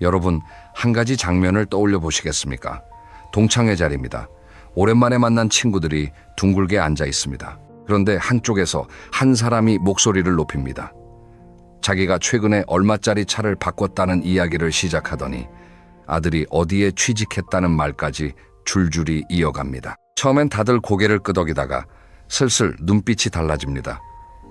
여러분, 한 가지 장면을 떠올려 보시겠습니까? 동창회 자리입니다. 오랜만에 만난 친구들이 둥글게 앉아 있습니다. 그런데 한쪽에서 한 사람이 목소리를 높입니다. 자기가 최근에 얼마짜리 차를 바꿨다는 이야기를 시작하더니 아들이 어디에 취직했다는 말까지 줄줄이 이어갑니다. 처음엔 다들 고개를 끄덕이다가 슬슬 눈빛이 달라집니다.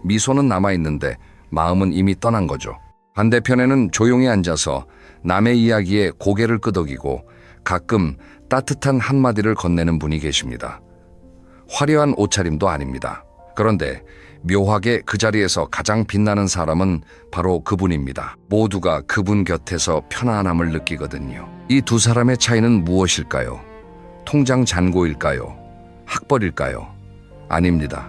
미소는 남아있는데 마음은 이미 떠난 거죠. 반대편에는 조용히 앉아서 남의 이야기에 고개를 끄덕이고 가끔 따뜻한 한마디를 건네는 분이 계십니다. 화려한 옷차림도 아닙니다. 그런데 묘하게 그 자리에서 가장 빛나는 사람은 바로 그분입니다. 모두가 그분 곁에서 편안함을 느끼거든요. 이 두 사람의 차이는 무엇일까요? 통장 잔고일까요? 학벌일까요? 아닙니다.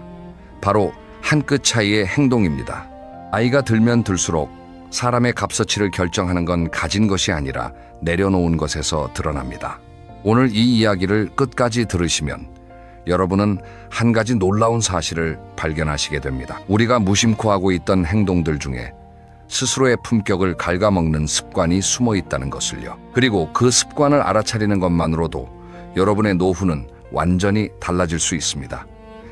바로 한 끗 차이의 행동입니다. 나이가 들면 들수록 사람의 값어치를 결정하는 건 가진 것이 아니라 내려놓은 것에서 드러납니다. 오늘 이 이야기를 끝까지 들으시면 여러분은 한 가지 놀라운 사실을 발견하시게 됩니다. 우리가 무심코 하고 있던 행동들 중에 스스로의 품격을 갉아먹는 습관이 숨어 있다는 것을요. 그리고 그 습관을 알아차리는 것만으로도 여러분의 노후는 완전히 달라질 수 있습니다.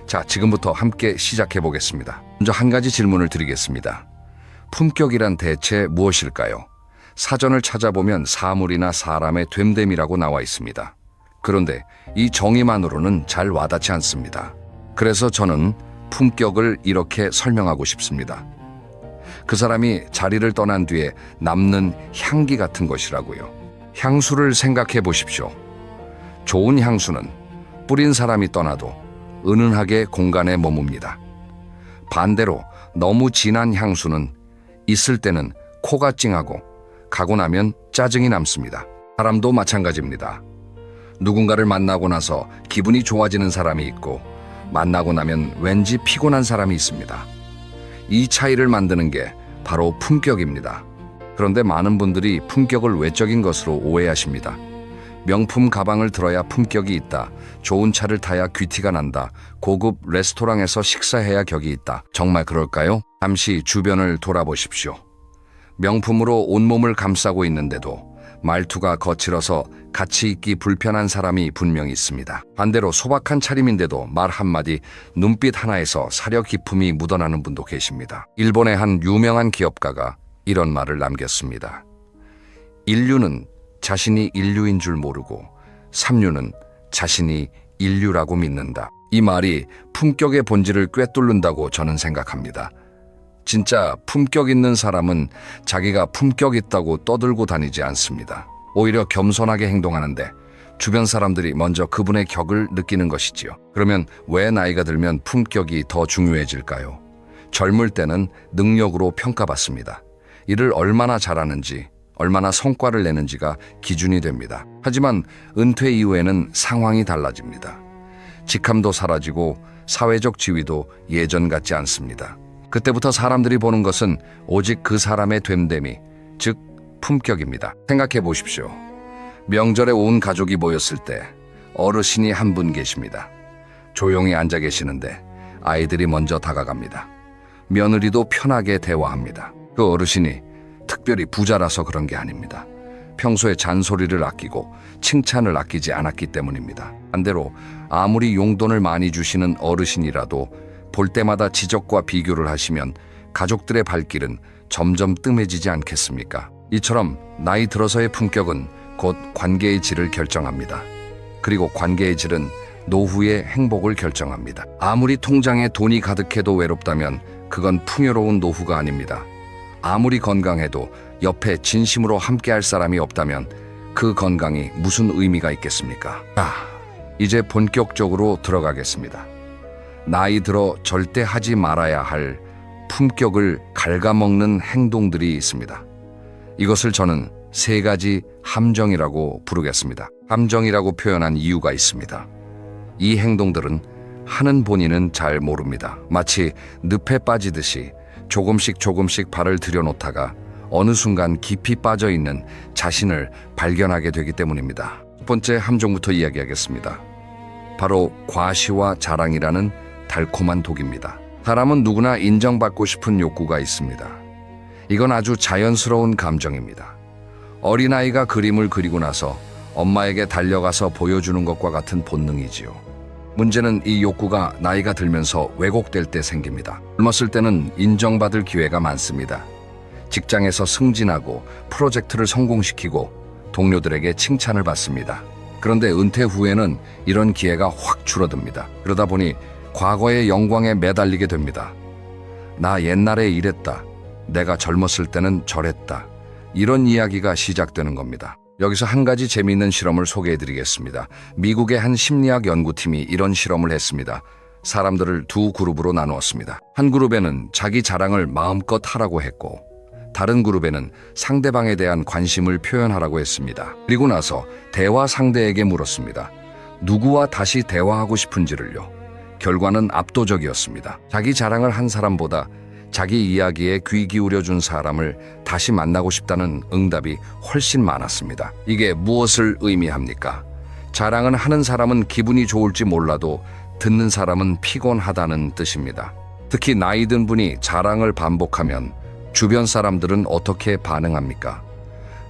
자, 지금부터 함께 시작해 보겠습니다. 먼저 한 가지 질문을 드리겠습니다. 품격이란 대체 무엇일까요? 사전을 찾아보면 사물이나 사람의 됨됨이라고 나와 있습니다. 그런데 이 정의만으로는 잘 와닿지 않습니다. 그래서 저는 품격을 이렇게 설명하고 싶습니다. 그 사람이 자리를 떠난 뒤에 남는 향기 같은 것이라고요. 향수를 생각해 보십시오. 좋은 향수는 뿌린 사람이 떠나도 은은하게 공간에 머뭅니다. 반대로 너무 진한 향수는 있을 때는 코가 찡하고 가고 나면 짜증이 남습니다. 사람도 마찬가지입니다. 누군가를 만나고 나서 기분이 좋아지는 사람이 있고 만나고 나면 왠지 피곤한 사람이 있습니다. 이 차이를 만드는 게 바로 품격입니다. 그런데 많은 분들이 품격을 외적인 것으로 오해하십니다. 명품 가방을 들어야 품격이 있다. 좋은 차를 타야 귀티가 난다. 고급 레스토랑에서 식사해야 격이 있다. 정말 그럴까요? 잠시 주변을 돌아보십시오. 명품으로 온몸을 감싸고 있는데도 말투가 거칠어서 같이 있기 불편한 사람이 분명히 있습니다. 반대로 소박한 차림인데도 말 한마디, 눈빛 하나에서 사려 깊음이 묻어나는 분도 계십니다. 일본의 한 유명한 기업가가 이런 말을 남겼습니다. 인류는 자신이 인류인 줄 모르고 삼류는 자신이 인류라고 믿는다. 이 말이 품격의 본질을 꿰뚫는다고 저는 생각합니다. 진짜 품격 있는 사람은 자기가 품격 있다고 떠들고 다니지 않습니다. 오히려 겸손하게 행동하는데 주변 사람들이 먼저 그분의 격을 느끼는 것이지요. 그러면 왜 나이가 들면 품격이 더 중요해질까요? 젊을 때는 능력으로 평가받습니다. 일을 얼마나 잘하는지, 얼마나 성과를 내는지가 기준이 됩니다. 하지만 은퇴 이후에는 상황이 달라집니다. 직함도 사라지고 사회적 지위도 예전 같지 않습니다. 그때부터 사람들이 보는 것은 오직 그 사람의 됨됨이, 즉 품격입니다. 생각해 보십시오. 명절에 온 가족이 모였을 때 어르신이 한 분 계십니다. 조용히 앉아 계시는데 아이들이 먼저 다가갑니다. 며느리도 편하게 대화합니다. 그 어르신이 특별히 부자라서 그런 게 아닙니다. 평소에 잔소리를 아끼고 칭찬을 아끼지 않았기 때문입니다. 반대로 아무리 용돈을 많이 주시는 어르신이라도 볼 때마다 지적과 비교를 하시면 가족들의 발길은 점점 뜸해지지 않겠습니까? 이처럼 나이 들어서의 품격은 곧 관계의 질을 결정합니다. 그리고 관계의 질은 노후의 행복을 결정합니다. 아무리 통장에 돈이 가득해도 외롭다면 그건 풍요로운 노후가 아닙니다. 아무리 건강해도 옆에 진심으로 함께할 사람이 없다면 그 건강이 무슨 의미가 있겠습니까? 이제 본격적으로 들어가겠습니다. 나이 들어 절대 하지 말아야 할 품격을 갉아먹는 행동들이 있습니다. 이것을 저는 3가지 함정이라고 부르겠습니다. 함정이라고 표현한 이유가 있습니다. 이 행동들은 하는 본인은 잘 모릅니다. 마치 늪에 빠지듯이 조금씩 발을 들여놓다가 어느 순간 깊이 빠져있는 자신을 발견하게 되기 때문입니다. 첫 번째 함정부터 이야기하겠습니다. 바로 과시와 자랑이라는 달콤한 독입니다. 사람은 누구나 인정받고 싶은 욕구가 있습니다. 이건 아주 자연스러운 감정입니다. 어린아이가 그림을 그리고 나서 엄마에게 달려가서 보여주는 것과 같은 본능이지요. 문제는 이 욕구가 나이가 들면서 왜곡될 때 생깁니다. 젊었을 때는 인정받을 기회가 많습니다. 직장에서 승진하고 프로젝트를 성공시키고 동료들에게 칭찬을 받습니다. 그런데 은퇴 후에는 이런 기회가 확 줄어듭니다. 그러다 보니 과거의 영광에 매달리게 됩니다. 나 옛날에 이랬다. 내가 젊었을 때는 저랬다. 이런 이야기가 시작되는 겁니다. 여기서 한 가지 재미있는 실험을 소개해드리겠습니다. 미국의 한 심리학 연구팀이 이런 실험을 했습니다. 사람들을 두 그룹으로 나누었습니다. 한 그룹에는 자기 자랑을 마음껏 하라고 했고, 다른 그룹에는 상대방에 대한 관심을 표현하라고 했습니다. 그리고 나서 대화 상대에게 물었습니다. 누구와 다시 대화하고 싶은지를요. 결과는 압도적이었습니다. 자기 자랑을 한 사람보다 자기 이야기에 귀 기울여준 사람을 다시 만나고 싶다는 응답이 훨씬 많았습니다. 이게 무엇을 의미합니까? 자랑을 하는 사람은 기분이 좋을지 몰라도 듣는 사람은 피곤하다는 뜻입니다. 특히 나이 든 분이 자랑을 반복하면 주변 사람들은 어떻게 반응합니까?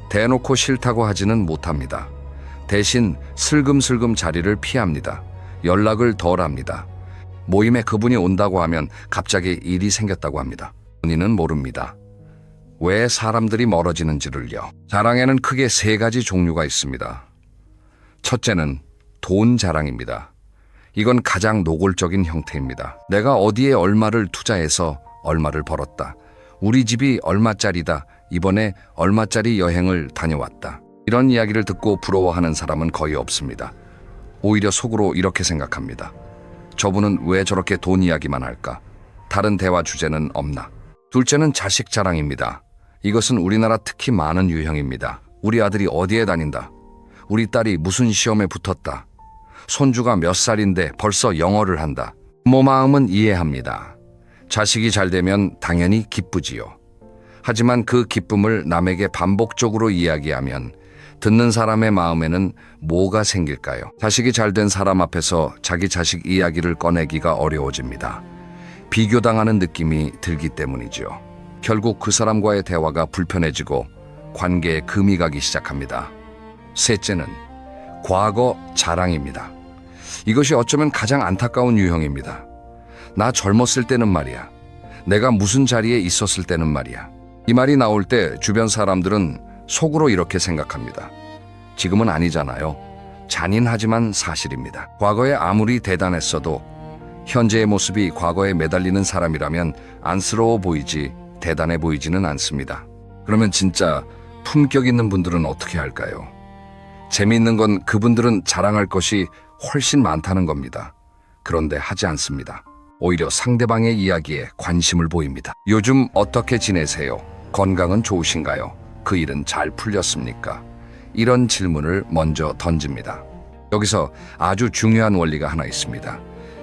대놓고 싫다고 하지는 못합니다. 대신 슬금슬금 자리를 피합니다. 연락을 덜 합니다. 모임에 그분이 온다고 하면 갑자기 일이 생겼다고 합니다. 본인은 모릅니다. 왜 사람들이 멀어지는지를요. 자랑에는 크게 세 가지 종류가 있습니다. 첫째는 돈 자랑입니다. 이건 가장 노골적인 형태입니다. 내가 어디에 얼마를 투자해서 얼마를 벌었다. 우리 집이 얼마짜리다. 이번에 얼마짜리 여행을 다녀왔다. 이런 이야기를 듣고 부러워하는 사람은 거의 없습니다. 오히려 속으로 이렇게 생각합니다. 저분은 왜 저렇게 돈 이야기만 할까? 다른 대화 주제는 없나? 둘째는 자식 자랑입니다. 이것은 우리나라 특히 많은 유형입니다. 우리 아들이 어디에 다닌다. 우리 딸이 무슨 시험에 붙었다. 손주가 몇 살인데 벌써 영어를 한다. 부모 마음은 이해합니다. 자식이 잘 되면 당연히 기쁘지요. 하지만 그 기쁨을 남에게 반복적으로 이야기하면 듣는 사람의 마음에는 뭐가 생길까요? 자식이 잘 된 사람 앞에서 자기 자식 이야기를 꺼내기가 어려워집니다. 비교당하는 느낌이 들기 때문이죠. 결국 그 사람과의 대화가 불편해지고 관계에 금이 가기 시작합니다. 셋째는 과거 자랑입니다. 이것이 어쩌면 가장 안타까운 유형입니다. 나 젊었을 때는 말이야. 내가 무슨 자리에 있었을 때는 말이야. 이 말이 나올 때 주변 사람들은 속으로 이렇게 생각합니다. 지금은 아니잖아요. 잔인하지만 사실입니다. 과거에 아무리 대단했어도 현재의 모습이 과거에 매달리는 사람이라면 안쓰러워 보이지 대단해 보이지는 않습니다. 그러면 진짜 품격 있는 분들은 어떻게 할까요? 재미있는 건 그분들은 자랑할 것이 훨씬 많다는 겁니다. 그런데 하지 않습니다. 오히려 상대방의 이야기에 관심을 보입니다. 요즘 어떻게 지내세요? 건강은 좋으신가요? 그 일은 잘 풀렸습니까? 이런 질문을 먼저 던집니다. 여기서 아주 중요한 원리가 하나 있습니다.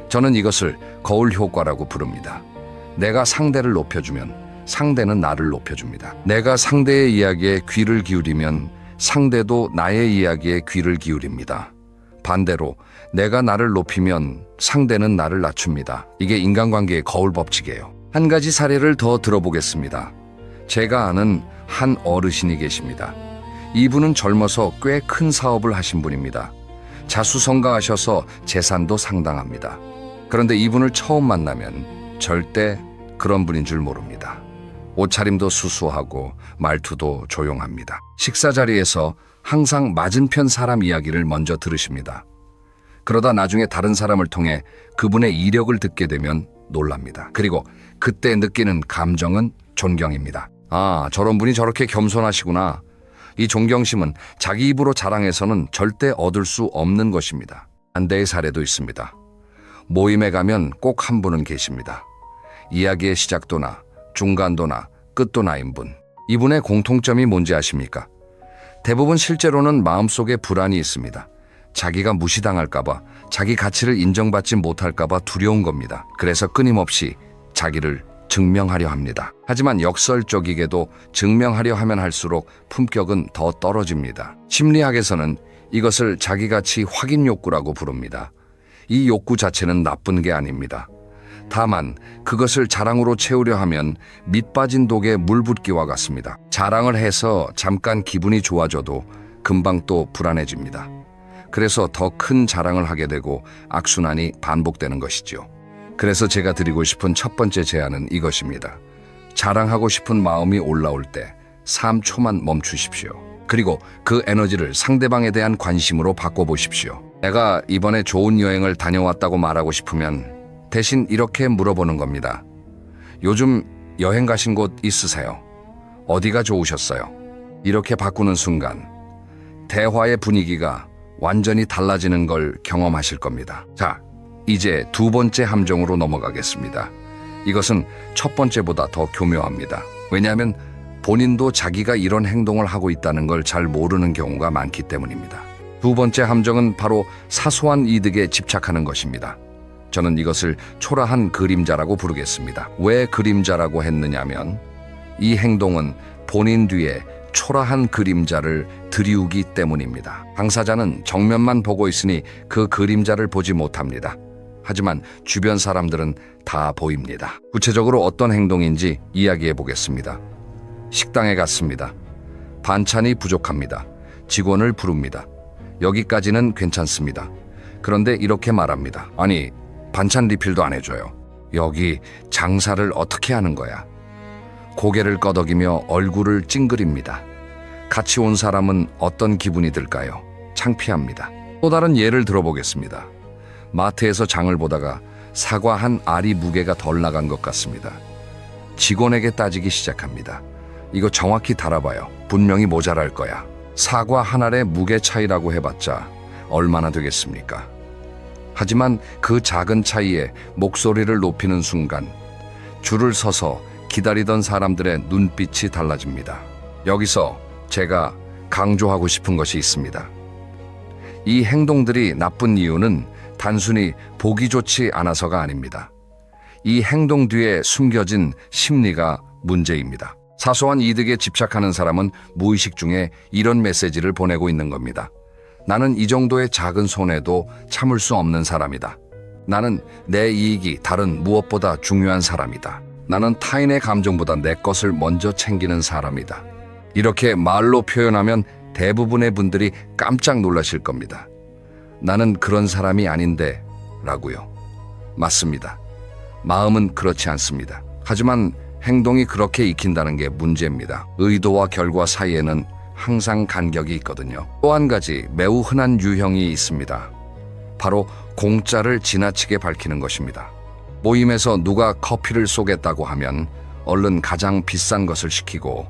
저는 이것을 거울 효과라고 부릅니다. 내가 상대를 높여주면 상대는 나를 높여줍니다. 내가 상대의 이야기에 귀를 기울이면 상대도 나의 이야기에 귀를 기울입니다. 반대로 내가 나를 높이면 상대는 나를 낮춥니다. 이게 인간관계의 거울 법칙이에요. 한 가지 사례를 더 들어보겠습니다. 제가 아는 한 어르신이 계십니다. 이분은 젊어서 꽤 큰 사업을 하신 분입니다. 자수성가하셔서 재산도 상당합니다. 그런데 이분을 처음 만나면 절대 그런 분인 줄 모릅니다. 옷차림도 수수하고 말투도 조용합니다. 식사 자리에서 항상 맞은편 사람 이야기를 먼저 들으십니다. 그러다 나중에 다른 사람을 통해 그분의 이력을 듣게 되면 놀랍니다. 그리고 그때 느끼는 감정은 존경입니다. 아, 저런 분이 저렇게 겸손하시구나. 이 존경심은 자기 입으로 자랑해서는 절대 얻을 수 없는 것입니다. 반대의 사례도 있습니다. 모임에 가면 꼭 한 분은 계십니다. 이야기의 시작도나 중간도나 끝도나인 분. 이분의 공통점이 뭔지 아십니까? 대부분 실제로는 마음속에 불안이 있습니다. 자기가 무시당할까봐, 자기 가치를 인정받지 못할까봐 두려운 겁니다. 그래서 끊임없이 자기를 증명하려 합니다. 하지만 역설적이게도 증명하려 하면 할수록 품격은 더 떨어집니다. 심리학에서는 이것을 자기가치 확인 욕구라고 부릅니다. 이 욕구 자체는 나쁜 게 아닙니다. 다만 그것을 자랑으로 채우려 하면 밑 빠진 독에 물 붓기와 같습니다. 자랑을 해서 잠깐 기분이 좋아져도 금방 또 불안해집니다. 그래서 더 큰 자랑을 하게 되고 악순환이 반복되는 것이죠. 그래서 제가 드리고 싶은 첫 번째 제안은 이것입니다. 자랑하고 싶은 마음이 올라올 때 3초만 멈추십시오. 그리고 그 에너지를 상대방에 대한 관심으로 바꿔보십시오. 내가 이번에 좋은 여행을 다녀왔다고 말하고 싶으면 대신 이렇게 물어보는 겁니다. 요즘 여행 가신 곳 있으세요? 어디가 좋으셨어요? 이렇게 바꾸는 순간 대화의 분위기가 완전히 달라지는 걸 경험하실 겁니다. 자, 이제 두 번째 함정으로 넘어가겠습니다. 이것은 첫 번째보다 더 교묘합니다. 왜냐하면 본인도 자기가 이런 행동을 하고 있다는 걸 잘 모르는 경우가 많기 때문입니다. 두 번째 함정은 바로 사소한 이득에 집착하는 것입니다. 저는 이것을 초라한 그림자라고 부르겠습니다. 왜 그림자라고 했느냐면 이 행동은 본인 뒤에 초라한 그림자를 들이우기 때문입니다. 당사자는 정면만 보고 있으니 그 그림자를 보지 못합니다. 하지만 주변 사람들은 다 보입니다. 구체적으로 어떤 행동인지 이야기해 보겠습니다. 식당에 갔습니다. 반찬이 부족합니다. 직원을 부릅니다. 여기까지는 괜찮습니다. 그런데 이렇게 말합니다. 아니, 반찬 리필도 안 해줘요. 여기 장사를 어떻게 하는 거야? 고개를 끄덕이며 얼굴을 찡그립니다. 같이 온 사람은 어떤 기분이 들까요? 창피합니다. 또 다른 예를 들어보겠습니다. 마트에서 장을 보다가 사과 한 알이 무게가 덜 나간 것 같습니다. 직원에게 따지기 시작합니다. 이거 정확히 달아봐요. 분명히 모자랄 거야. 사과 한 알의 무게 차이라고 해봤자 얼마나 되겠습니까? 하지만 그 작은 차이에 목소리를 높이는 순간 줄을 서서 기다리던 사람들의 눈빛이 달라집니다. 여기서 제가 강조하고 싶은 것이 있습니다. 이 행동들이 나쁜 이유는 단순히 보기 좋지 않아서가 아닙니다. 이 행동 뒤에 숨겨진 심리가 문제입니다. 사소한 이득에 집착하는 사람은 무의식 중에 이런 메시지를 보내고 있는 겁니다. 나는 이 정도의 작은 손해도 참을 수 없는 사람이다. 나는 내 이익이 다른 무엇보다 중요한 사람이다. 나는 타인의 감정보다 내 것을 먼저 챙기는 사람이다. 이렇게 말로 표현하면 대부분의 분들이 깜짝 놀라실 겁니다. 나는 그런 사람이 아닌데 라고요. 맞습니다. 마음은 그렇지 않습니다. 하지만 행동이 그렇게 익힌다는 게 문제입니다. 의도와 결과 사이에는 항상 간격이 있거든요. 또 한 가지 매우 흔한 유형이 있습니다. 바로 공짜를 지나치게 밝히는 것입니다. 모임에서 누가 커피를 쏘겠다고 하면 얼른 가장 비싼 것을 시키고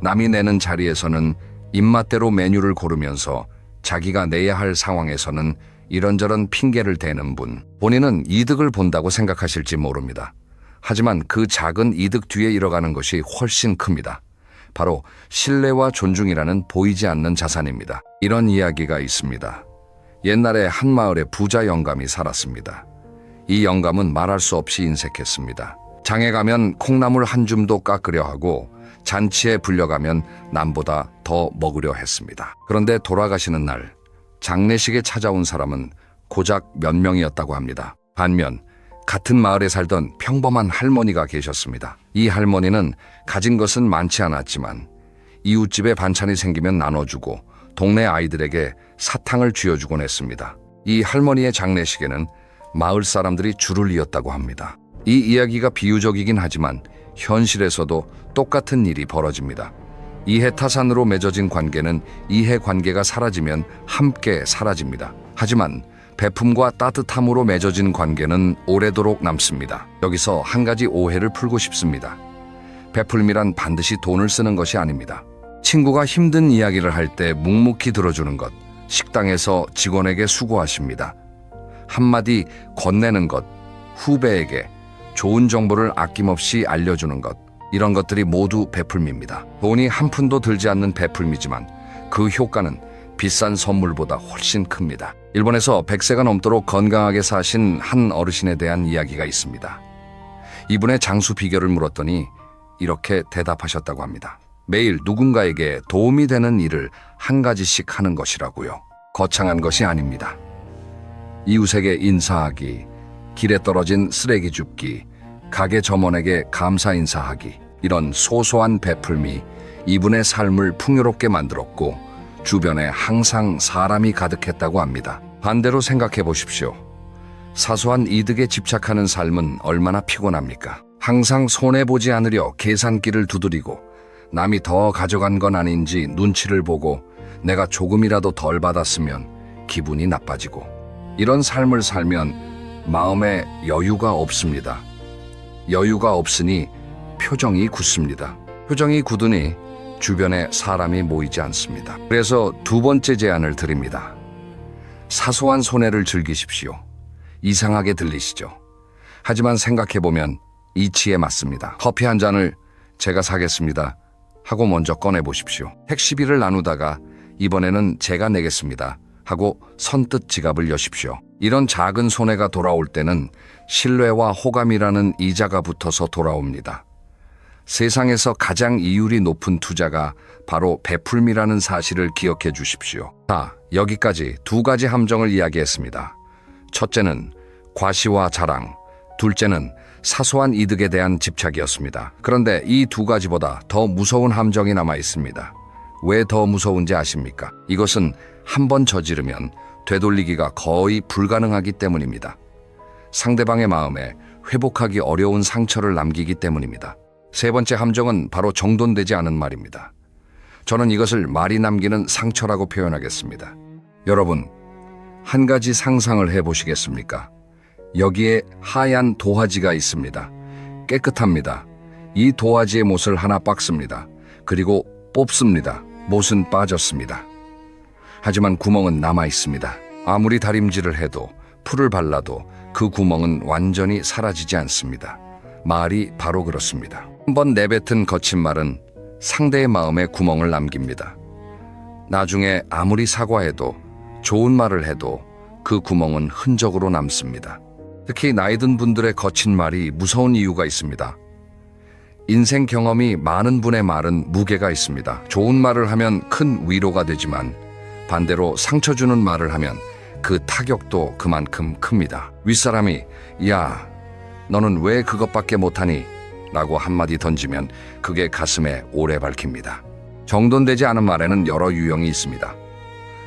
남이 내는 자리에서는 입맛대로 메뉴를 고르면서 자기가 내야 할 상황에서는 이런저런 핑계를 대는 분. 본인은 이득을 본다고 생각하실지 모릅니다. 하지만 그 작은 이득 뒤에 일어가는 것이 훨씬 큽니다. 바로 신뢰와 존중이라는 보이지 않는 자산입니다. 이런 이야기가 있습니다. 옛날에 한 마을에 부자 영감이 살았습니다. 이 영감은 말할 수 없이 인색했습니다. 장에 가면 콩나물 한 줌도 깎으려 하고 잔치에 불려가면 남보다 더 먹으려 했습니다. 그런데 돌아가시는 날 장례식에 찾아온 사람은 고작 몇 명이었다고 합니다. 반면 같은 마을에 살던 평범한 할머니가 계셨습니다. 이 할머니는 가진 것은 많지 않았지만 이웃집에 반찬이 생기면 나눠주고 동네 아이들에게 사탕을 쥐어주곤 했습니다. 이 할머니의 장례식에는 마을 사람들이 줄을 이었다고 합니다. 이 이야기가 비유적이긴 하지만 현실에서도 똑같은 일이 벌어집니다. 이해타산으로 맺어진 관계는 이해관계가 사라지면 함께 사라집니다. 하지만 베품과 따뜻함으로 맺어진 관계는 오래도록 남습니다. 여기서 한 가지 오해를 풀고 싶습니다. 베풀미란 반드시 돈을 쓰는 것이 아닙니다. 친구가 힘든 이야기를 할 때 묵묵히 들어주는 것, 식당에서 직원에게 수고하십니다. 한마디 건네는 것, 후배에게 좋은 정보를 아낌없이 알려주는 것, 이런 것들이 모두 베풀미입니다. 돈이 한 푼도 들지 않는 베풀미지만 그 효과는 비싼 선물보다 훨씬 큽니다. 일본에서 100세가 넘도록 건강하게 사신 한 어르신에 대한 이야기가 있습니다. 이분의 장수 비결을 물었더니 이렇게 대답하셨다고 합니다. 매일 누군가에게 도움이 되는 일을 한 가지씩 하는 것이라고요. 거창한 것이 아닙니다. 이웃에게 인사하기, 길에 떨어진 쓰레기 줍기, 가게 점원에게 감사 인사하기, 이런 소소한 베풀미 이분의 삶을 풍요롭게 만들었고 주변에 항상 사람이 가득했다고 합니다. 반대로 생각해 보십시오. 사소한 이득에 집착하는 삶은 얼마나 피곤합니까? 항상 손해보지 않으려 계산기를 두드리고 남이 더 가져간 건 아닌지 눈치를 보고 내가 조금이라도 덜 받았으면 기분이 나빠지고, 이런 삶을 살면 마음에 여유가 없습니다. 여유가 없으니 표정이 굳습니다. 표정이 굳으니 주변에 사람이 모이지 않습니다. 그래서 두 번째 제안을 드립니다. 사소한 손해를 즐기십시오. 이상하게 들리시죠? 하지만 생각해보면 이치에 맞습니다. 커피 한 잔을 제가 사겠습니다 하고 먼저 꺼내보십시오. 택시비를 나누다가 이번에는 제가 내겠습니다 하고 선뜻 지갑을 여십시오. 이런 작은 손해가 돌아올 때는 신뢰와 호감이라는 이자가 붙어서 돌아옵니다. 세상에서 가장 이율이 높은 투자가 바로 베풀미라는 사실을 기억해 주십시오. 자, 여기까지 두 가지 함정을 이야기했습니다. 첫째는 과시와 자랑, 둘째는 사소한 이득에 대한 집착이었습니다. 그런데 이 두 가지보다 더 무서운 함정이 남아 있습니다. 왜 더 무서운지 아십니까? 이것은 한 번 저지르면 되돌리기가 거의 불가능하기 때문입니다. 상대방의 마음에 회복하기 어려운 상처를 남기기 때문입니다. 세 번째 함정은 바로 정돈되지 않은 말입니다. 저는 이것을 말이 남기는 상처라고 표현하겠습니다. 여러분, 한 가지 상상을 해보시겠습니까? 여기에 하얀 도화지가 있습니다. 깨끗합니다. 이 도화지의 못을 하나 빻습니다. 그리고 뽑습니다. 못은 빠졌습니다. 하지만 구멍은 남아 있습니다. 아무리 다림질을 해도 풀을 발라도 그 구멍은 완전히 사라지지 않습니다. 말이 바로 그렇습니다. 한번 내뱉은 거친 말은 상대의 마음에 구멍을 남깁니다. 나중에 아무리 사과해도 좋은 말을 해도 그 구멍은 흔적으로 남습니다. 특히 나이 든 분들의 거친 말이 무서운 이유가 있습니다. 인생 경험이 많은 분의 말은 무게가 있습니다. 좋은 말을 하면 큰 위로가 되지만 반대로 상처 주는 말을 하면 그 타격도 그만큼 큽니다. 윗사람이 야, 너는 왜 그것밖에 못하니? 라고 한마디 던지면 그게 가슴에 오래 박힙니다. 정돈되지 않은 말에는 여러 유형이 있습니다.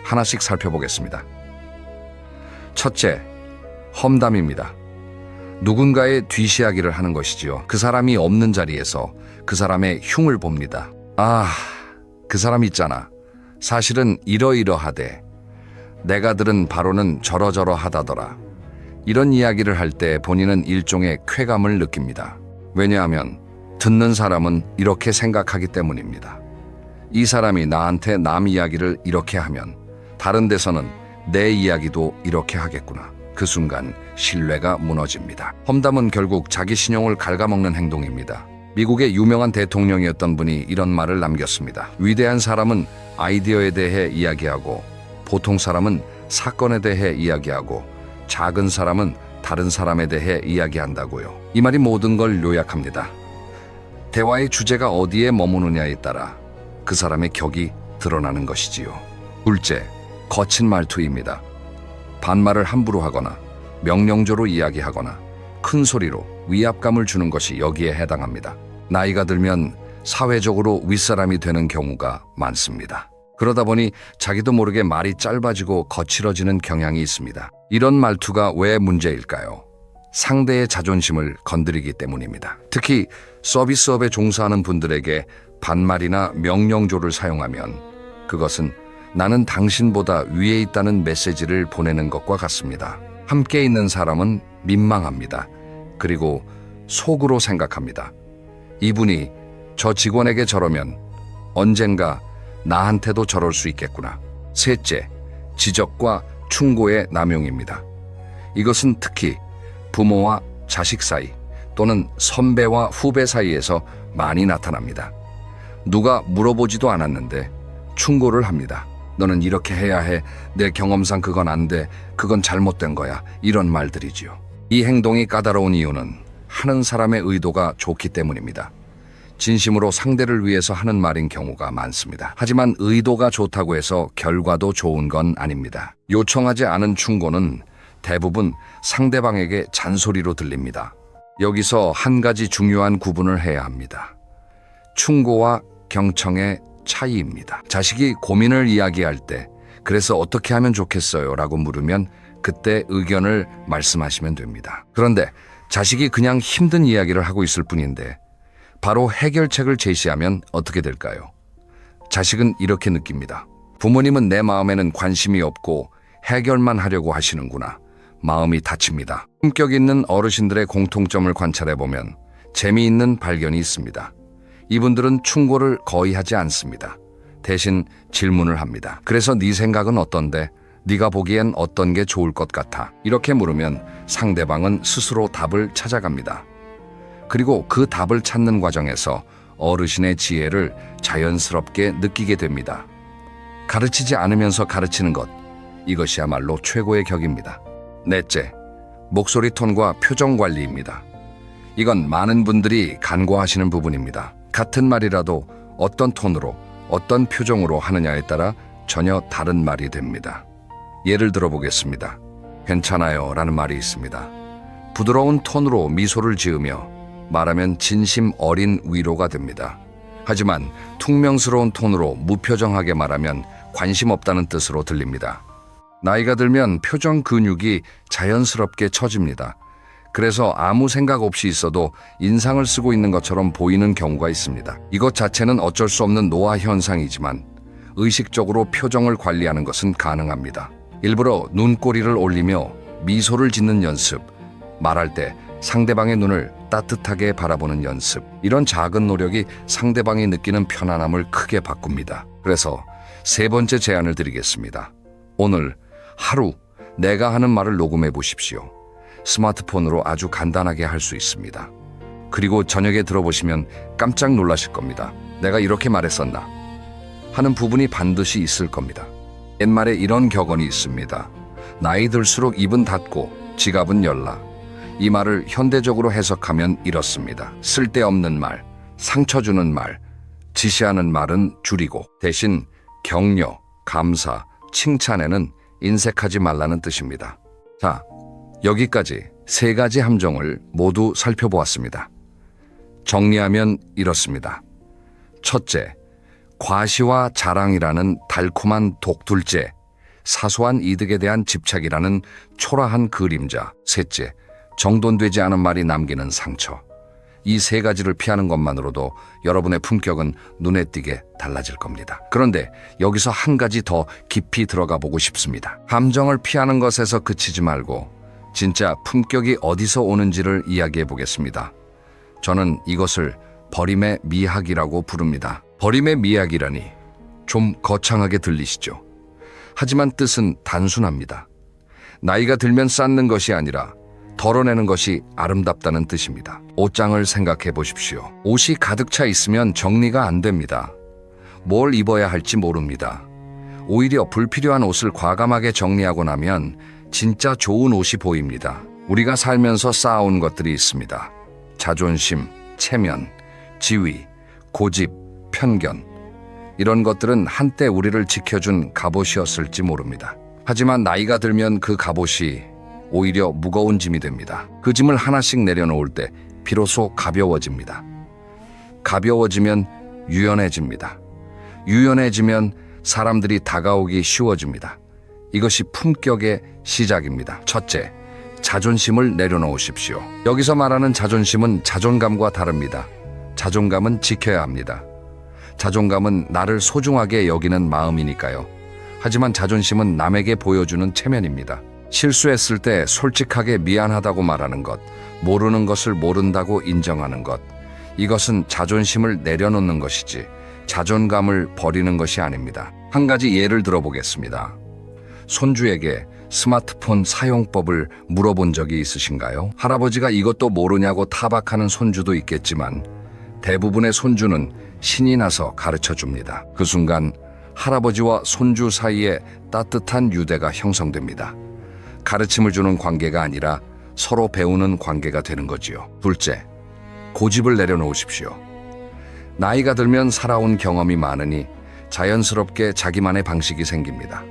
하나씩 살펴보겠습니다. 첫째, 험담입니다. 누군가의 뒤이야기를 하는 것이지요. 그 사람이 없는 자리에서 그 사람의 흉을 봅니다. 아, 그 사람 있잖아. 사실은 이러이러하대. 내가 들은 바로는 저러저러하다더라. 이런 이야기를 할 때 본인은 일종의 쾌감을 느낍니다. 왜냐하면 듣는 사람은 이렇게 생각하기 때문입니다. 이 사람이 나한테 남 이야기를 이렇게 하면 다른 데서는 내 이야기도 이렇게 하겠구나. 그 순간 신뢰가 무너집니다. 험담은 결국 자기 신용을 갉아먹는 행동입니다. 미국의 유명한 대통령이었던 분이 이런 말을 남겼습니다. 위대한 사람은 아이디어에 대해 이야기하고 보통 사람은 사건에 대해 이야기하고 작은 사람은 다른 사람에 대해 이야기한다고요. 이 말이 모든 걸 요약합니다. 대화의 주제가 어디에 머무느냐에 따라 그 사람의 격이 드러나는 것이지요. 둘째, 거친 말투입니다. 반말을 함부로 하거나 명령조로 이야기하거나 큰 소리로 위압감을 주는 것이 여기에 해당합니다. 나이가 들면 사회적으로 윗사람이 되는 경우가 많습니다. 그러다 보니 자기도 모르게 말이 짧아지고 거칠어지는 경향이 있습니다. 이런 말투가 왜 문제일까요? 상대의 자존심을 건드리기 때문입니다. 특히 서비스업에 종사하는 분들에게 반말이나 명령조를 사용하면 그것은 나는 당신보다 위에 있다는 메시지를 보내는 것과 같습니다. 함께 있는 사람은 민망합니다. 그리고 속으로 생각합니다. 이분이 저 직원에게 저러면 언젠가 나한테도 저럴 수 있겠구나. 셋째, 지적과 충고의 남용입니다. 이것은 특히 부모와 자식 사이 또는 선배와 후배 사이에서 많이 나타납니다. 누가 물어보지도 않았는데 충고를 합니다. 너는 이렇게 해야 해. 내 경험상 그건 안 돼. 그건 잘못된 거야. 이런 말들이지요. 이 행동이 까다로운 이유는 하는 사람의 의도가 좋기 때문입니다. 진심으로 상대를 위해서 하는 말인 경우가 많습니다. 하지만 의도가 좋다고 해서 결과도 좋은 건 아닙니다. 요청하지 않은 충고는 대부분 상대방에게 잔소리로 들립니다. 여기서 한 가지 중요한 구분을 해야 합니다. 충고와 경청의 차이입니다. 자식이 고민을 이야기할 때 그래서 어떻게 하면 좋겠어요? 라고 물으면 그때 의견을 말씀하시면 됩니다. 그런데 자식이 그냥 힘든 이야기를 하고 있을 뿐인데 바로 해결책을 제시하면 어떻게 될까요? 자식은 이렇게 느낍니다. 부모님은 내 마음에는 관심이 없고 해결만 하려고 하시는구나. 마음이 다칩니다. 품격 있는 어르신들의 공통점을 관찰해보면 재미있는 발견이 있습니다. 이분들은 충고를 거의 하지 않습니다. 대신 질문을 합니다. 그래서 네 생각은 어떤데? 네가 보기엔 어떤 게 좋을 것 같아? 이렇게 물으면 상대방은 스스로 답을 찾아갑니다. 그리고 그 답을 찾는 과정에서 어르신의 지혜를 자연스럽게 느끼게 됩니다. 가르치지 않으면서 가르치는 것, 이것이야말로 최고의 격입니다. 넷째, 목소리 톤과 표정 관리입니다. 이건 많은 분들이 간과하시는 부분입니다. 같은 말이라도 어떤 톤으로, 어떤 표정으로 하느냐에 따라 전혀 다른 말이 됩니다. 예를 들어 보겠습니다. 괜찮아요 라는 말이 있습니다. 부드러운 톤으로 미소를 지으며 말하면 진심 어린 위로가 됩니다. 하지만 퉁명스러운 톤으로 무표정하게 말하면 관심 없다는 뜻으로 들립니다. 나이가 들면 표정 근육이 자연스럽게 처집니다. 그래서 아무 생각 없이 있어도 인상을 쓰고 있는 것처럼 보이는 경우가 있습니다. 이것 자체는 어쩔 수 없는 노화 현상이지만 의식적으로 표정을 관리하는 것은 가능합니다. 일부러 눈꼬리를 올리며 미소를 짓는 연습, 말할 때 상대방의 눈을 따뜻하게 바라보는 연습, 이런 작은 노력이 상대방이 느끼는 편안함을 크게 바꿉니다. 그래서 세 번째 제안을 드리겠습니다. 오늘 하루 내가 하는 말을 녹음해 보십시오. 스마트폰으로 아주 간단하게 할 수 있습니다. 그리고 저녁에 들어보시면 깜짝 놀라실 겁니다. 내가 이렇게 말했었나? 하는 부분이 반드시 있을 겁니다. 옛말에 이런 격언이 있습니다. 나이 들수록 입은 닫고 지갑은 열라. 이 말을 현대적으로 해석하면 이렇습니다. 쓸데없는 말, 상처 주는 말, 지시하는 말은 줄이고 대신 격려, 감사, 칭찬에는 인색하지 말라는 뜻입니다. 자, 여기까지 세 가지 함정을 모두 살펴보았습니다. 정리하면 이렇습니다. 첫째, 과시와 자랑이라는 달콤한 독. 둘째, 사소한 이득에 대한 집착이라는 초라한 그림자. 셋째, 정돈되지 않은 말이 남기는 상처. 이 세 가지를 피하는 것만으로도 여러분의 품격은 눈에 띄게 달라질 겁니다. 그런데 여기서 한 가지 더 깊이 들어가 보고 싶습니다. 함정을 피하는 것에서 그치지 말고 진짜 품격이 어디서 오는지를 이야기해 보겠습니다. 저는 이것을 버림의 미학이라고 부릅니다. 버림의 미학이라니 좀 거창하게 들리시죠? 하지만 뜻은 단순합니다. 나이가 들면 쌓는 것이 아니라 덜어내는 것이 아름답다는 뜻입니다. 옷장을 생각해 보십시오. 옷이 가득 차 있으면 정리가 안 됩니다. 뭘 입어야 할지 모릅니다. 오히려 불필요한 옷을 과감하게 정리하고 나면 진짜 좋은 옷이 보입니다. 우리가 살면서 쌓아온 것들이 있습니다. 자존심, 체면, 지위, 고집, 편견. 이런 것들은 한때 우리를 지켜준 갑옷이었을지 모릅니다. 하지만 나이가 들면 그 갑옷이 오히려 무거운 짐이 됩니다. 그 짐을 하나씩 내려놓을 때 비로소 가벼워집니다. 가벼워지면 유연해집니다. 유연해지면 사람들이 다가오기 쉬워집니다. 이것이 품격의 시작입니다. 첫째, 자존심을 내려놓으십시오. 여기서 말하는 자존심은 자존감과 다릅니다. 자존감은 지켜야 합니다. 자존감은 나를 소중하게 여기는 마음이니까요. 하지만 자존심은 남에게 보여주는 체면입니다. 실수했을 때 솔직하게 미안하다고 말하는 것, 모르는 것을 모른다고 인정하는 것, 이것은 자존심을 내려놓는 것이지 자존감을 버리는 것이 아닙니다. 한 가지 예를 들어보겠습니다. 손주에게 스마트폰 사용법을 물어본 적이 있으신가요? 할아버지가 이것도 모르냐고 타박하는 손주도 있겠지만 대부분의 손주는 신이 나서 가르쳐 줍니다. 그 순간 할아버지와 손주 사이에 따뜻한 유대가 형성됩니다. 가르침을 주는 관계가 아니라 서로 배우는 관계가 되는 거지요. 둘째, 고집을 내려놓으십시오. 나이가 들면 살아온 경험이 많으니 자연스럽게 자기만의 방식이 생깁니다.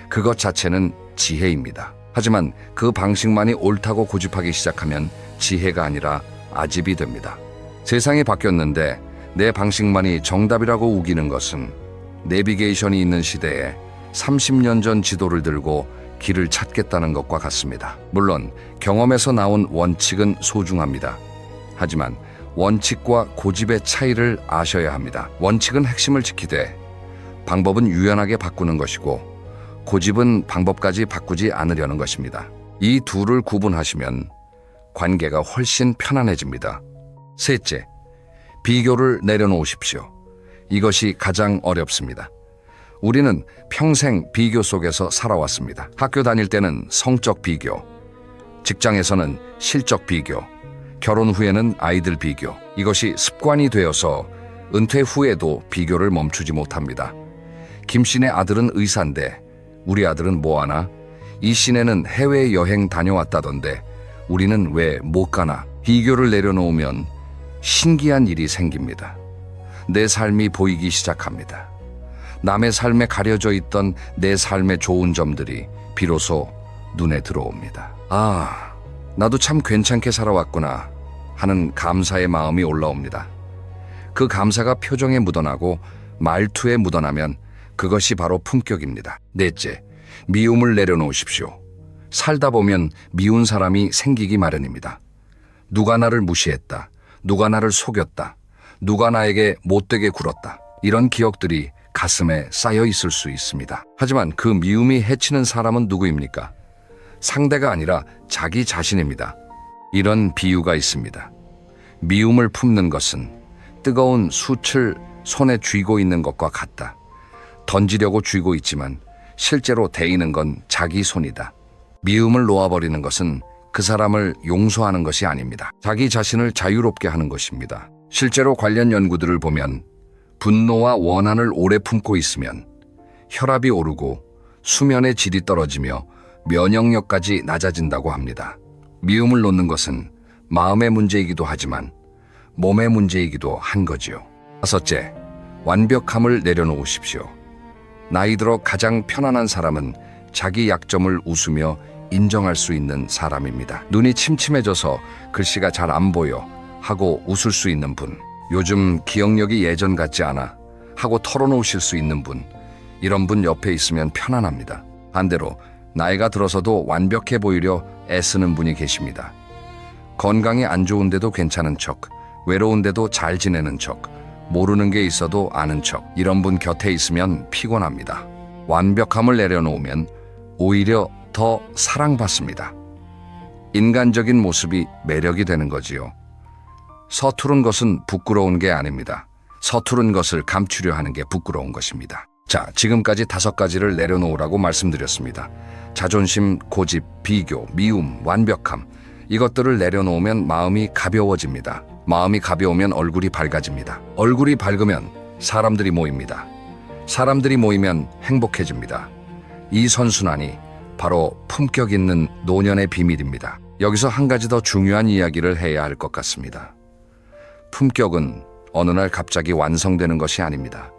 그것 자체는 지혜입니다. 하지만 그 방식만이 옳다고 고집하기 시작하면 지혜가 아니라 아집이 됩니다. 세상이 바뀌었는데 내 방식만이 정답이라고 우기는 것은 내비게이션이 있는 시대에 30년 전 지도를 들고 길을 찾겠다는 것과 같습니다. 물론 경험에서 나온 원칙은 소중합니다. 하지만 원칙과 고집의 차이를 아셔야 합니다. 원칙은 핵심을 지키되 방법은 유연하게 바꾸는 것이고 고집은 방법까지 바꾸지 않으려는 것입니다. 이 둘을 구분하시면 관계가 훨씬 편안해집니다. 셋째, 비교를 내려놓으십시오. 이것이 가장 어렵습니다. 우리는 평생 비교 속에서 살아왔습니다. 학교 다닐 때는 성적 비교, 직장에서는 실적 비교, 결혼 후에는 아이들 비교. 이것이 습관이 되어서 은퇴 후에도 비교를 멈추지 못합니다. 김 씨네 아들은 의사인데 우리 아들은 뭐하나? 이 씨네는 해외여행 다녀왔다던데 우리는 왜 못 가나? 비교를 내려놓으면 신기한 일이 생깁니다. 내 삶이 보이기 시작합니다. 남의 삶에 가려져 있던 내 삶의 좋은 점들이 비로소 눈에 들어옵니다. 아, 나도 참 괜찮게 살아왔구나 하는 감사의 마음이 올라옵니다. 그 감사가 표정에 묻어나고 말투에 묻어나면 그것이 바로 품격입니다. 넷째, 미움을 내려놓으십시오. 살다 보면 미운 사람이 생기기 마련입니다. 누가 나를 무시했다. 누가 나를 속였다. 누가 나에게 못되게 굴었다. 이런 기억들이 가슴에 쌓여 있을 수 있습니다. 하지만 그 미움이 해치는 사람은 누구입니까? 상대가 아니라 자기 자신입니다. 이런 비유가 있습니다. 미움을 품는 것은 뜨거운 숯을 손에 쥐고 있는 것과 같다. 던지려고 쥐고 있지만 실제로 데이는 건 자기 손이다. 미움을 놓아버리는 것은 그 사람을 용서하는 것이 아닙니다. 자기 자신을 자유롭게 하는 것입니다. 실제로 관련 연구들을 보면 분노와 원한을 오래 품고 있으면 혈압이 오르고 수면의 질이 떨어지며 면역력까지 낮아진다고 합니다. 미움을 놓는 것은 마음의 문제이기도 하지만 몸의 문제이기도 한 거지요. 다섯째, 완벽함을 내려놓으십시오. 나이 들어 가장 편안한 사람은 자기 약점을 웃으며 인정할 수 있는 사람입니다. 눈이 침침해져서 글씨가 잘 안 보여 하고 웃을 수 있는 분, 요즘 기억력이 예전 같지 않아 하고 털어놓으실 수 있는 분, 이런 분 옆에 있으면 편안합니다. 반대로 나이가 들어서도 완벽해 보이려 애쓰는 분이 계십니다. 건강이 안 좋은데도 괜찮은 척, 외로운데도 잘 지내는 척, 모르는 게 있어도 아는 척, 이런 분 곁에 있으면 피곤합니다. 완벽함을 내려놓으면 오히려 더 사랑받습니다. 인간적인 모습이 매력이 되는 거지요. 서투른 것은 부끄러운 게 아닙니다. 서투른 것을 감추려 하는 게 부끄러운 것입니다. 자, 지금까지 5가지를 내려놓으라고 말씀드렸습니다. 자존심, 고집, 비교, 미움, 완벽함, 이것들을 내려놓으면 마음이 가벼워집니다. 마음이 가벼우면 얼굴이 밝아집니다. 얼굴이 밝으면 사람들이 모입니다. 사람들이 모이면 행복해집니다. 이 선순환이 바로 품격 있는 노년의 비밀입니다. 여기서 한 가지 더 중요한 이야기를 해야 할 것 같습니다. 품격은 어느 날 갑자기 완성되는 것이 아닙니다.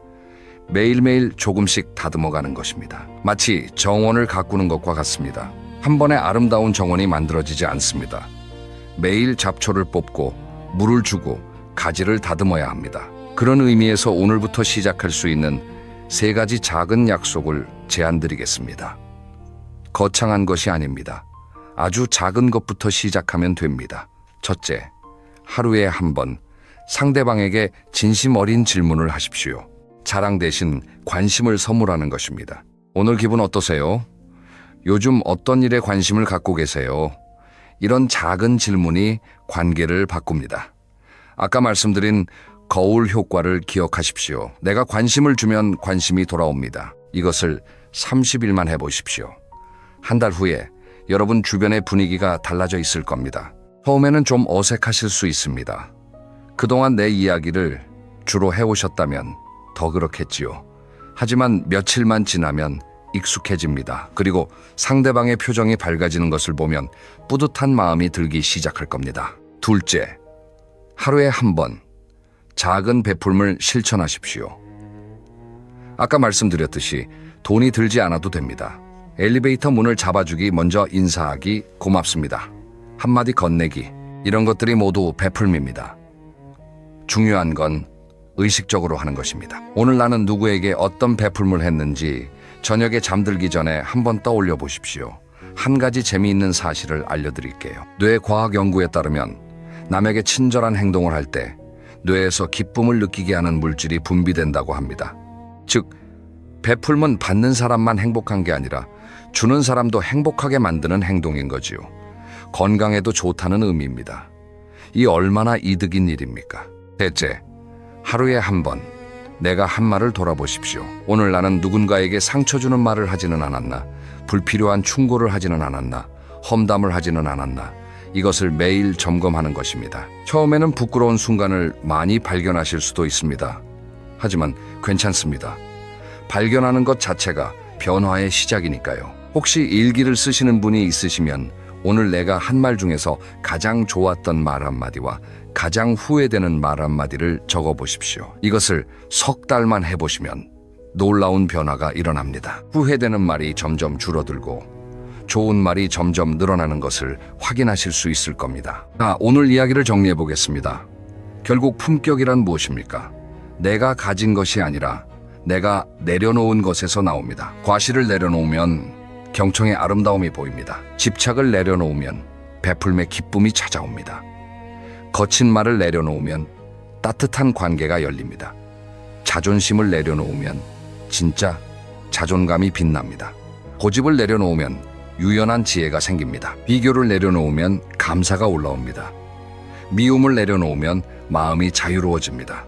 매일매일 조금씩 다듬어가는 것입니다. 마치 정원을 가꾸는 것과 같습니다. 한 번에 아름다운 정원이 만들어지지 않습니다. 매일 잡초를 뽑고 물을 주고 가지를 다듬어야 합니다. 그런 의미에서 오늘부터 시작할 수 있는 3가지 작은 약속을 제안드리겠습니다. 거창한 것이 아닙니다. 아주 작은 것부터 시작하면 됩니다. 첫째, 하루에 한 번 상대방에게 진심 어린 질문을 하십시오. 자랑 대신 관심을 선물하는 것입니다. 오늘 기분 어떠세요? 요즘 어떤 일에 관심을 갖고 계세요? 이런 작은 질문이 관계를 바꿉니다. 아까 말씀드린 거울 효과를 기억하십시오. 내가 관심을 주면 관심이 돌아옵니다. 이것을 30일만 해보십시오. 한 달 후에 여러분 주변의 분위기가 달라져 있을 겁니다. 처음에는 좀 어색하실 수 있습니다. 그동안 내 이야기를 주로 해오셨다면 더 그렇겠지요. 하지만 며칠만 지나면 익숙해집니다. 그리고 상대방의 표정이 밝아지는 것을 보면 뿌듯한 마음이 들기 시작할 겁니다. 둘째, 하루에 한 번 작은 베풀음을 실천하십시오. 아까 말씀드렸듯이 돈이 들지 않아도 됩니다. 엘리베이터 문을 잡아주기, 먼저 인사하기, 고맙습니다, 한마디 건네기, 이런 것들이 모두 베풀미입니다. 중요한 건 의식적으로 하는 것입니다. 오늘 나는 누구에게 어떤 베풀물 했는지 저녁에 잠들기 전에 한번 떠올려 보십시오. 한 가지 재미있는 사실을 알려드릴게요. 뇌과학 연구에 따르면 남에게 친절한 행동을 할 때 뇌에서 기쁨을 느끼게 하는 물질이 분비된다고 합니다. 즉, 베풀면 받는 사람만 행복한 게 아니라 주는 사람도 행복하게 만드는 행동인 거지요. 건강에도 좋다는 의미입니다. 이 얼마나 이득인 일입니까? 셋째, 하루에 한 번 내가 한 말을 돌아보십시오. 오늘 나는 누군가에게 상처 주는 말을 하지는 않았나? 불필요한 충고를 하지는 않았나? 험담을 하지는 않았나? 이것을 매일 점검하는 것입니다. 처음에는 부끄러운 순간을 많이 발견하실 수도 있습니다. 하지만 괜찮습니다. 발견하는 것 자체가 변화의 시작이니까요. 혹시 일기를 쓰시는 분이 있으시면 오늘 내가 한 말 중에서 가장 좋았던 말 한마디와 가장 후회되는 말 한마디를 적어보십시오. 이것을 석 달만 해보시면 놀라운 변화가 일어납니다. 후회되는 말이 점점 줄어들고 좋은 말이 점점 늘어나는 것을 확인하실 수 있을 겁니다. 오늘 이야기를 정리해 보겠습니다. 결국 품격이란 무엇입니까? 내가 가진 것이 아니라 내가 내려놓은 것에서 나옵니다. 과실을 내려놓으면 경청의 아름다움이 보입니다. 집착을 내려놓으면 베풀매 기쁨이 찾아옵니다. 거친 말을 내려놓으면 따뜻한 관계가 열립니다. 자존심을 내려놓으면 진짜 자존감이 빛납니다. 고집을 내려놓으면 유연한 지혜가 생깁니다. 비교를 내려놓으면 감사가 올라옵니다. 미움을 내려놓으면 마음이 자유로워집니다.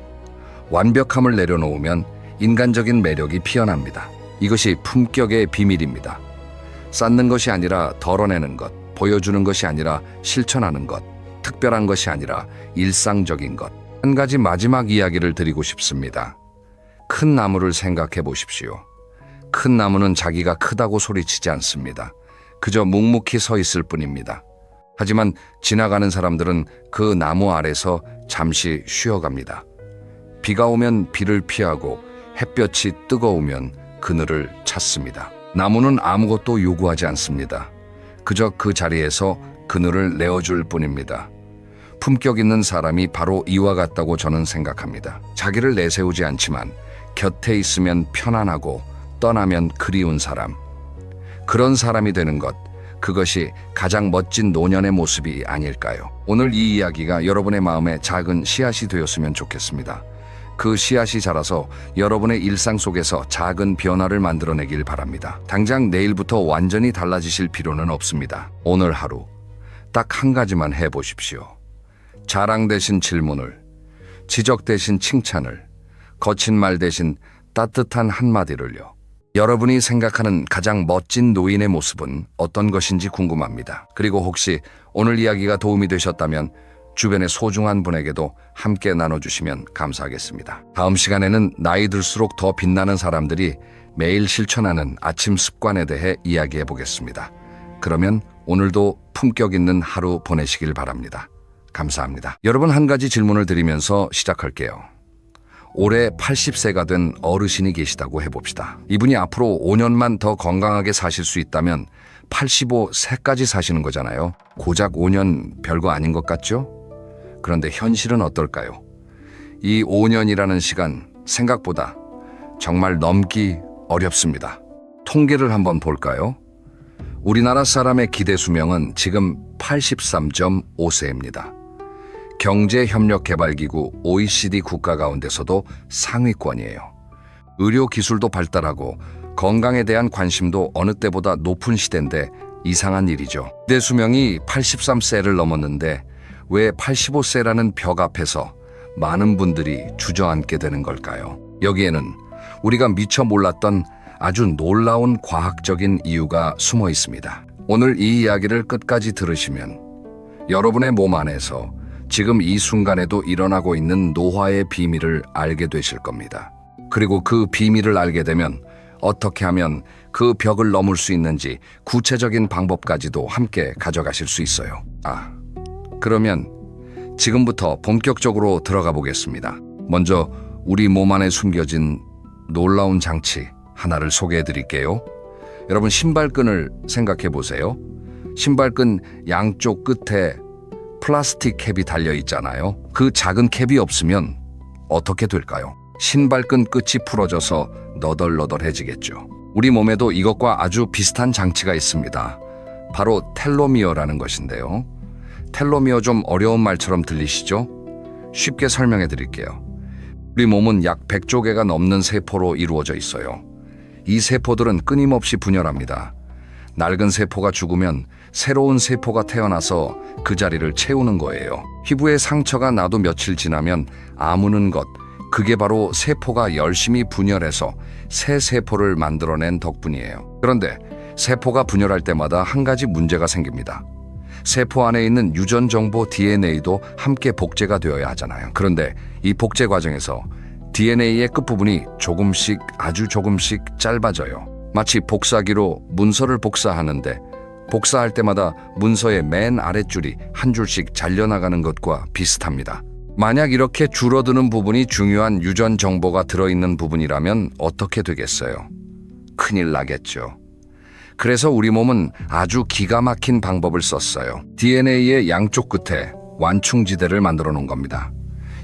완벽함을 내려놓으면 인간적인 매력이 피어납니다. 이것이 품격의 비밀입니다. 쌓는 것이 아니라 덜어내는 것, 보여주는 것이 아니라 실천하는 것, 특별한 것이 아니라 일상적인 것. 한 가지 마지막 이야기를 드리고 싶습니다. 큰 나무를 생각해 보십시오. 큰 나무는 자기가 크다고 소리치지 않습니다. 그저 묵묵히 서 있을 뿐입니다. 하지만 지나가는 사람들은 그 나무 아래서 잠시 쉬어갑니다. 비가 오면 비를 피하고 햇볕이 뜨거우면 그늘을 찾습니다. 나무는 아무것도 요구하지 않습니다. 그저 그 자리에서 그늘을 내어줄 뿐입니다. 품격 있는 사람이 바로 이와 같다고 저는 생각합니다. 자기를 내세우지 않지만 곁에 있으면 편안하고 떠나면 그리운 사람. 그런 사람이 되는 것, 그것이 가장 멋진 노년의 모습이 아닐까요? 오늘 이 이야기가 여러분의 마음에 작은 씨앗이 되었으면 좋겠습니다. 그 씨앗이 자라서 여러분의 일상 속에서 작은 변화를 만들어내길 바랍니다. 당장 내일부터 완전히 달라지실 필요는 없습니다. 오늘 하루 딱 한 가지만 해보십시오. 자랑 대신 질문을, 지적 대신 칭찬을, 거친 말 대신 따뜻한 한마디를요. 여러분이 생각하는 가장 멋진 노인의 모습은 어떤 것인지 궁금합니다. 그리고 혹시 오늘 이야기가 도움이 되셨다면 주변의 소중한 분에게도 함께 나눠주시면 감사하겠습니다. 다음 시간에는 나이 들수록 더 빛나는 사람들이 매일 실천하는 아침 습관에 대해 이야기해 보겠습니다. 그러면 오늘도 품격 있는 하루 보내시길 바랍니다. 감사합니다. 여러분, 한 가지 질문을 드리면서 시작할게요. 올해 80세가 된 어르신이 계시다고 해봅시다. 이분이 앞으로 5년만 더 건강하게 사실 수 있다면 85세까지 사시는 거잖아요. 고작 5년 별거 아닌 것 같죠? 그런데 현실은 어떨까요? 이 5년이라는 시간 생각보다 정말 넘기 어렵습니다. 통계를 한번 볼까요? 우리나라 사람의 기대 수명은 지금 83.5세입니다. 경제협력개발기구 OECD 국가 가운데서도 상위권이에요. 의료 기술도 발달하고 건강에 대한 관심도 어느 때보다 높은 시대인데 이상한 일이죠. 기대 수명이 83세를 넘었는데 왜 85세라는 벽 앞에서 많은 분들이 주저앉게 되는 걸까요? 여기에는 우리가 미처 몰랐던 아주 놀라운 과학적인 이유가 숨어 있습니다. 오늘 이 이야기를 끝까지 들으시면 여러분의 몸 안에서 지금 이 순간에도 일어나고 있는 노화의 비밀을 알게 되실 겁니다. 그리고 그 비밀을 알게 되면 어떻게 하면 그 벽을 넘을 수 있는지 구체적인 방법까지도 함께 가져가실 수 있어요. 그러면 지금부터 본격적으로 들어가 보겠습니다. 먼저 우리 몸 안에 숨겨진 놀라운 장치 하나를 소개해 드릴게요. 여러분, 신발끈을 생각해 보세요. 신발끈 양쪽 끝에 플라스틱 캡이 달려 있잖아요. 그 작은 캡이 없으면 어떻게 될까요? 신발끈 끝이 풀어져서 너덜너덜해지겠죠. 우리 몸에도 이것과 아주 비슷한 장치가 있습니다. 바로 텔로미어라는 것인데요. 텔로미어 좀 어려운 말처럼 들리시죠? 쉽게 설명해 드릴게요. 우리 몸은 약 100조 개가 넘는 세포로 이루어져 있어요. 이 세포들은 끊임없이 분열합니다. 낡은 세포가 죽으면 새로운 세포가 태어나서 그 자리를 채우는 거예요. 피부에 상처가 나도 며칠 지나면 아무는 것, 그게 바로 세포가 열심히 분열해서 새 세포를 만들어낸 덕분이에요. 그런데 세포가 분열할 때마다 한 가지 문제가 생깁니다. 세포 안에 있는 유전 정보 DNA도 함께 복제가 되어야 하잖아요. 그런데 이 복제 과정에서 DNA의 끝부분이 조금씩, 아주 조금씩 짧아져요. 마치 복사기로 문서를 복사하는데 복사할 때마다 문서의 맨 아랫줄이 한 줄씩 잘려나가는 것과 비슷합니다. 만약 이렇게 줄어드는 부분이 중요한 유전 정보가 들어있는 부분이라면 어떻게 되겠어요? 큰일 나겠죠. 그래서 우리 몸은 아주 기가 막힌 방법을 썼어요. DNA의 양쪽 끝에 완충지대를 만들어 놓은 겁니다.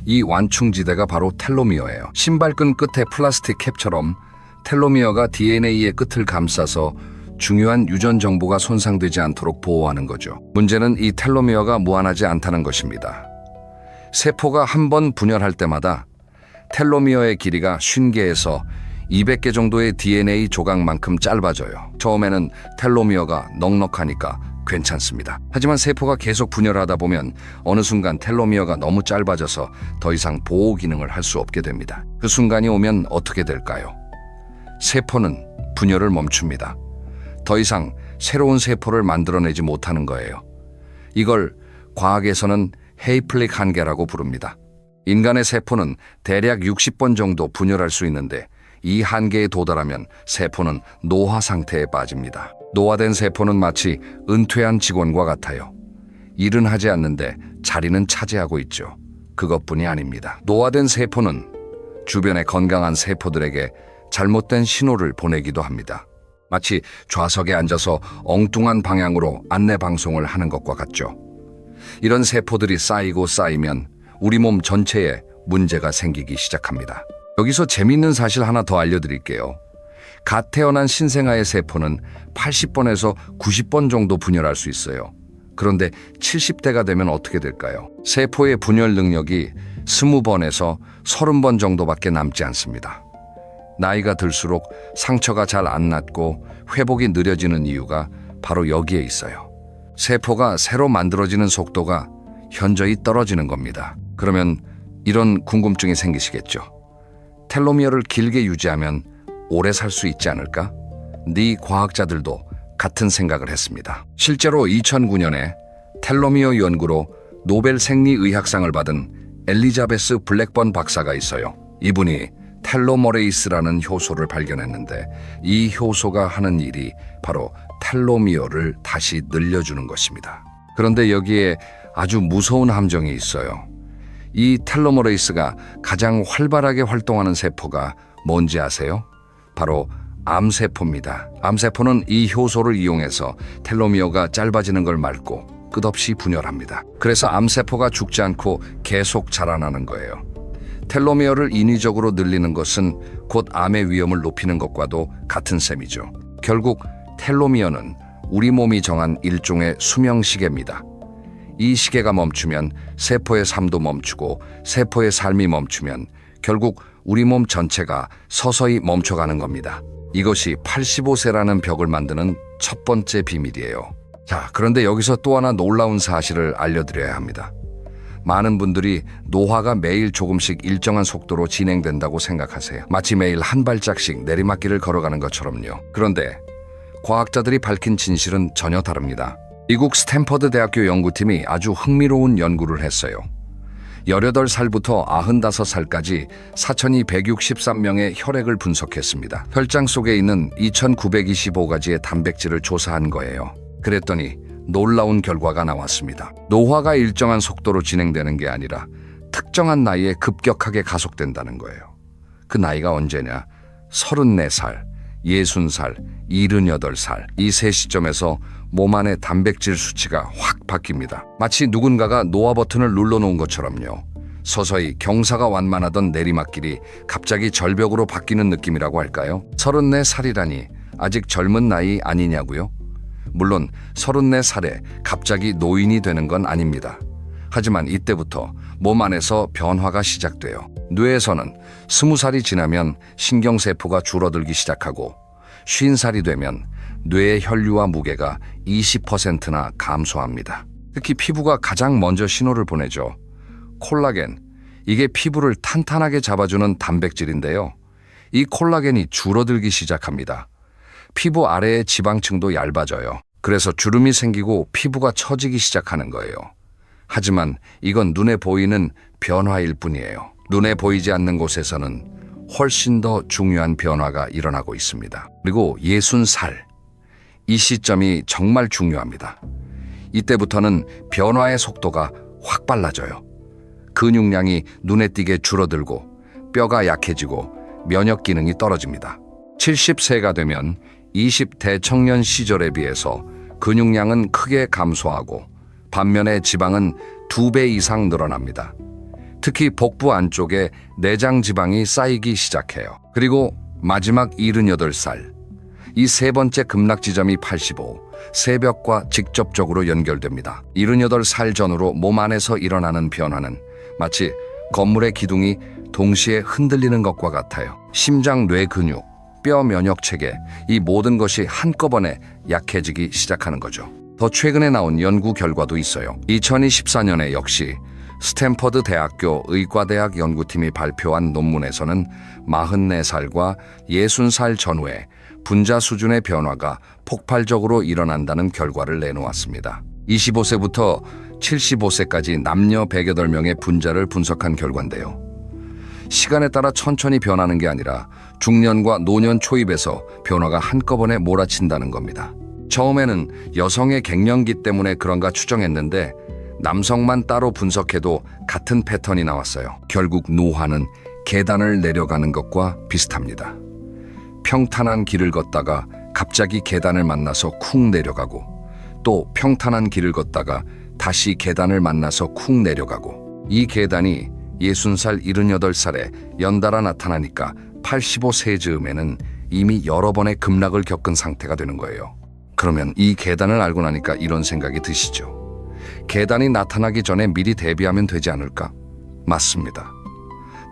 이 완충지대가 바로 텔로미어예요. 신발끈 끝에 플라스틱 캡처럼 텔로미어가 DNA의 끝을 감싸서 중요한 유전 정보가 손상되지 않도록 보호하는 거죠. 문제는 이 텔로미어가 무한하지 않다는 것입니다. 세포가 한 번 분열할 때마다 텔로미어의 길이가 50개에서 200개 정도의 DNA 조각만큼 짧아져요. 처음에는 텔로미어가 넉넉하니까 괜찮습니다. 하지만 세포가 계속 분열하다 보면 어느 순간 텔로미어가 너무 짧아져서 더 이상 보호 기능을 할 수 없게 됩니다. 그 순간이 오면 어떻게 될까요? 세포는 분열을 멈춥니다. 더 이상 새로운 세포를 만들어내지 못하는 거예요. 이걸 과학에서는 헤이플릭 한계라고 부릅니다. 인간의 세포는 대략 60번 정도 분열할 수 있는데 이 한계에 도달하면 세포는 노화 상태에 빠집니다. 노화된 세포는 마치 은퇴한 직원과 같아요. 일은 하지 않는데 자리는 차지하고 있죠. 그것뿐이 아닙니다. 노화된 세포는 주변의 건강한 세포들에게 잘못된 신호를 보내기도 합니다. 마치 좌석에 앉아서 엉뚱한 방향으로 안내 방송을 하는 것과 같죠. 이런 세포들이 쌓이고 쌓이면 우리 몸 전체에 문제가 생기기 시작합니다. 여기서 재미있는 사실 하나 더 알려드릴게요. 갓 태어난 신생아의 세포는 80번에서 90번 정도 분열할 수 있어요. 그런데 70대가 되면 어떻게 될까요? 세포의 분열 능력이 20번에서 30번 정도밖에 남지 않습니다. 나이가 들수록 상처가 잘 안 낫고 회복이 느려지는 이유가 바로 여기에 있어요. 세포가 새로 만들어지는 속도가 현저히 떨어지는 겁니다. 그러면 이런 궁금증이 생기시겠죠. 텔로미어를 길게 유지하면 오래 살 수 있지 않을까? 네 과학자들도 같은 생각을 했습니다. 실제로 2009년에 텔로미어 연구로 노벨 생리의학상을 받은 엘리자베스 블랙번 박사가 있어요. 이분이 텔로머레이스라는 효소를 발견했는데 이 효소가 하는 일이 바로 텔로미어를 다시 늘려주는 것입니다. 그런데 여기에 아주 무서운 함정이 있어요. 이 텔로머레이스가 가장 활발하게 활동하는 세포가 뭔지 아세요? 바로 암세포입니다. 암세포는 이 효소를 이용해서 텔로미어가 짧아지는 걸 막고 끝없이 분열합니다. 그래서 암세포가 죽지 않고 계속 자라나는 거예요. 텔로미어를 인위적으로 늘리는 것은 곧 암의 위험을 높이는 것과도 같은 셈이죠. 결국 텔로미어는 우리 몸이 정한 일종의 수명 시계입니다. 이 시계가 멈추면 세포의 삶도 멈추고 세포의 삶이 멈추면 결국 우리 몸 전체가 서서히 멈춰가는 겁니다. 이것이 85세라는 벽을 만드는 첫 번째 비밀이에요. 자, 그런데 여기서 또 하나 놀라운 사실을 알려드려야 합니다. 많은 분들이 노화가 매일 조금씩 일정한 속도로 진행된다고 생각하세요. 마치 매일 한 발짝씩 내리막길을 걸어가는 것처럼요. 그런데 과학자들이 밝힌 진실은 전혀 다릅니다. 미국 스탠퍼드 대학교 연구팀이 아주 흥미로운 연구를 했어요. 18살부터 95살까지 4,263명의 혈액을 분석했습니다. 혈장 속에 있는 2,925가지의 단백질을 조사한 거예요. 그랬더니 놀라운 결과가 나왔습니다. 노화가 일정한 속도로 진행되는 게 아니라 특정한 나이에 급격하게 가속된다는 거예요. 그 나이가 언제냐? 34살, 60살, 78살 이 세 시점에서 몸 안의 단백질 수치가 확 바뀝니다. 마치 누군가가 노아 버튼을 눌러놓은 것처럼요. 서서히 경사가 완만하던 내리막길이 갑자기 절벽으로 바뀌는 느낌이라고 할까요? 34살이라니 아직 젊은 나이 아니냐고요? 물론 34살에 갑자기 노인이 되는 건 아닙니다. 하지만 이때부터 몸 안에서 변화가 시작돼요. 뇌에서는 20살이 지나면 신경세포가 줄어들기 시작하고 50살이 되면 뇌의 혈류와 무게가 20%나 감소합니다. 특히 피부가 가장 먼저 신호를 보내죠. 콜라겐, 이게 피부를 탄탄하게 잡아주는 단백질인데요. 이 콜라겐이 줄어들기 시작합니다. 피부 아래의 지방층도 얇아져요. 그래서 주름이 생기고 피부가 처지기 시작하는 거예요. 하지만 이건 눈에 보이는 변화일 뿐이에요. 눈에 보이지 않는 곳에서는 훨씬 더 중요한 변화가 일어나고 있습니다. 그리고 60살. 이 시점이 정말 중요합니다. 이때부터는 변화의 속도가 확 빨라져요. 근육량이 눈에 띄게 줄어들고 뼈가 약해지고 면역 기능이 떨어집니다. 70세가 되면 20대 청년 시절에 비해서 근육량은 크게 감소하고 반면에 지방은 2배 이상 늘어납니다. 특히 복부 안쪽에 내장 지방이 쌓이기 시작해요. 그리고 마지막 78살. 이 세 번째 급락 지점이 85, 새벽과 직접적으로 연결됩니다. 78살 전후로 몸 안에서 일어나는 변화는 마치 건물의 기둥이 동시에 흔들리는 것과 같아요. 심장, 뇌 근육, 뼈 면역 체계, 이 모든 것이 한꺼번에 약해지기 시작하는 거죠. 더 최근에 나온 연구 결과도 있어요. 2024년에 역시 스탠퍼드 대학교 의과대학 연구팀이 발표한 논문에서는 44살과 60살 전후에 분자 수준의 변화가 폭발적으로 일어난다는 결과를 내놓았습니다. 25세부터 75세까지 남녀 108명의 분자를 분석한 결과인데요. 시간에 따라 천천히 변하는 게 아니라 중년과 노년 초입에서 변화가 한꺼번에 몰아친다는 겁니다. 처음에는 여성의 갱년기 때문에 그런가 추정했는데 남성만 따로 분석해도 같은 패턴이 나왔어요. 결국 노화는 계단을 내려가는 것과 비슷합니다. 평탄한 길을 걷다가 갑자기 계단을 만나서 쿵 내려가고 또 평탄한 길을 걷다가 다시 계단을 만나서 쿵 내려가고 이 계단이 60살, 78살에 연달아 나타나니까 85세 즈음에는 이미 여러 번의 급락을 겪은 상태가 되는 거예요. 그러면 이 계단을 알고 나니까 이런 생각이 드시죠? 계단이 나타나기 전에 미리 대비하면 되지 않을까? 맞습니다.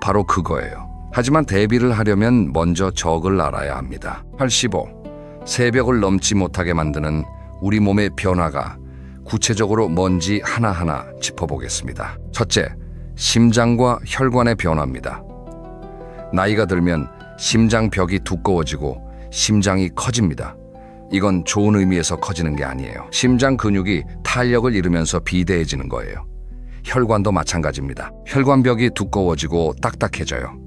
바로 그거예요. 하지만 대비를 하려면 먼저 적을 알아야 합니다. 85. 새벽을 넘지 못하게 만드는 우리 몸의 변화가 구체적으로 뭔지 하나하나 짚어보겠습니다. 첫째, 심장과 혈관의 변화입니다. 나이가 들면 심장벽이 두꺼워지고 심장이 커집니다. 이건 좋은 의미에서 커지는 게 아니에요. 심장 근육이 탄력을 잃으면서 비대해지는 거예요. 혈관도 마찬가지입니다. 혈관벽이 두꺼워지고 딱딱해져요.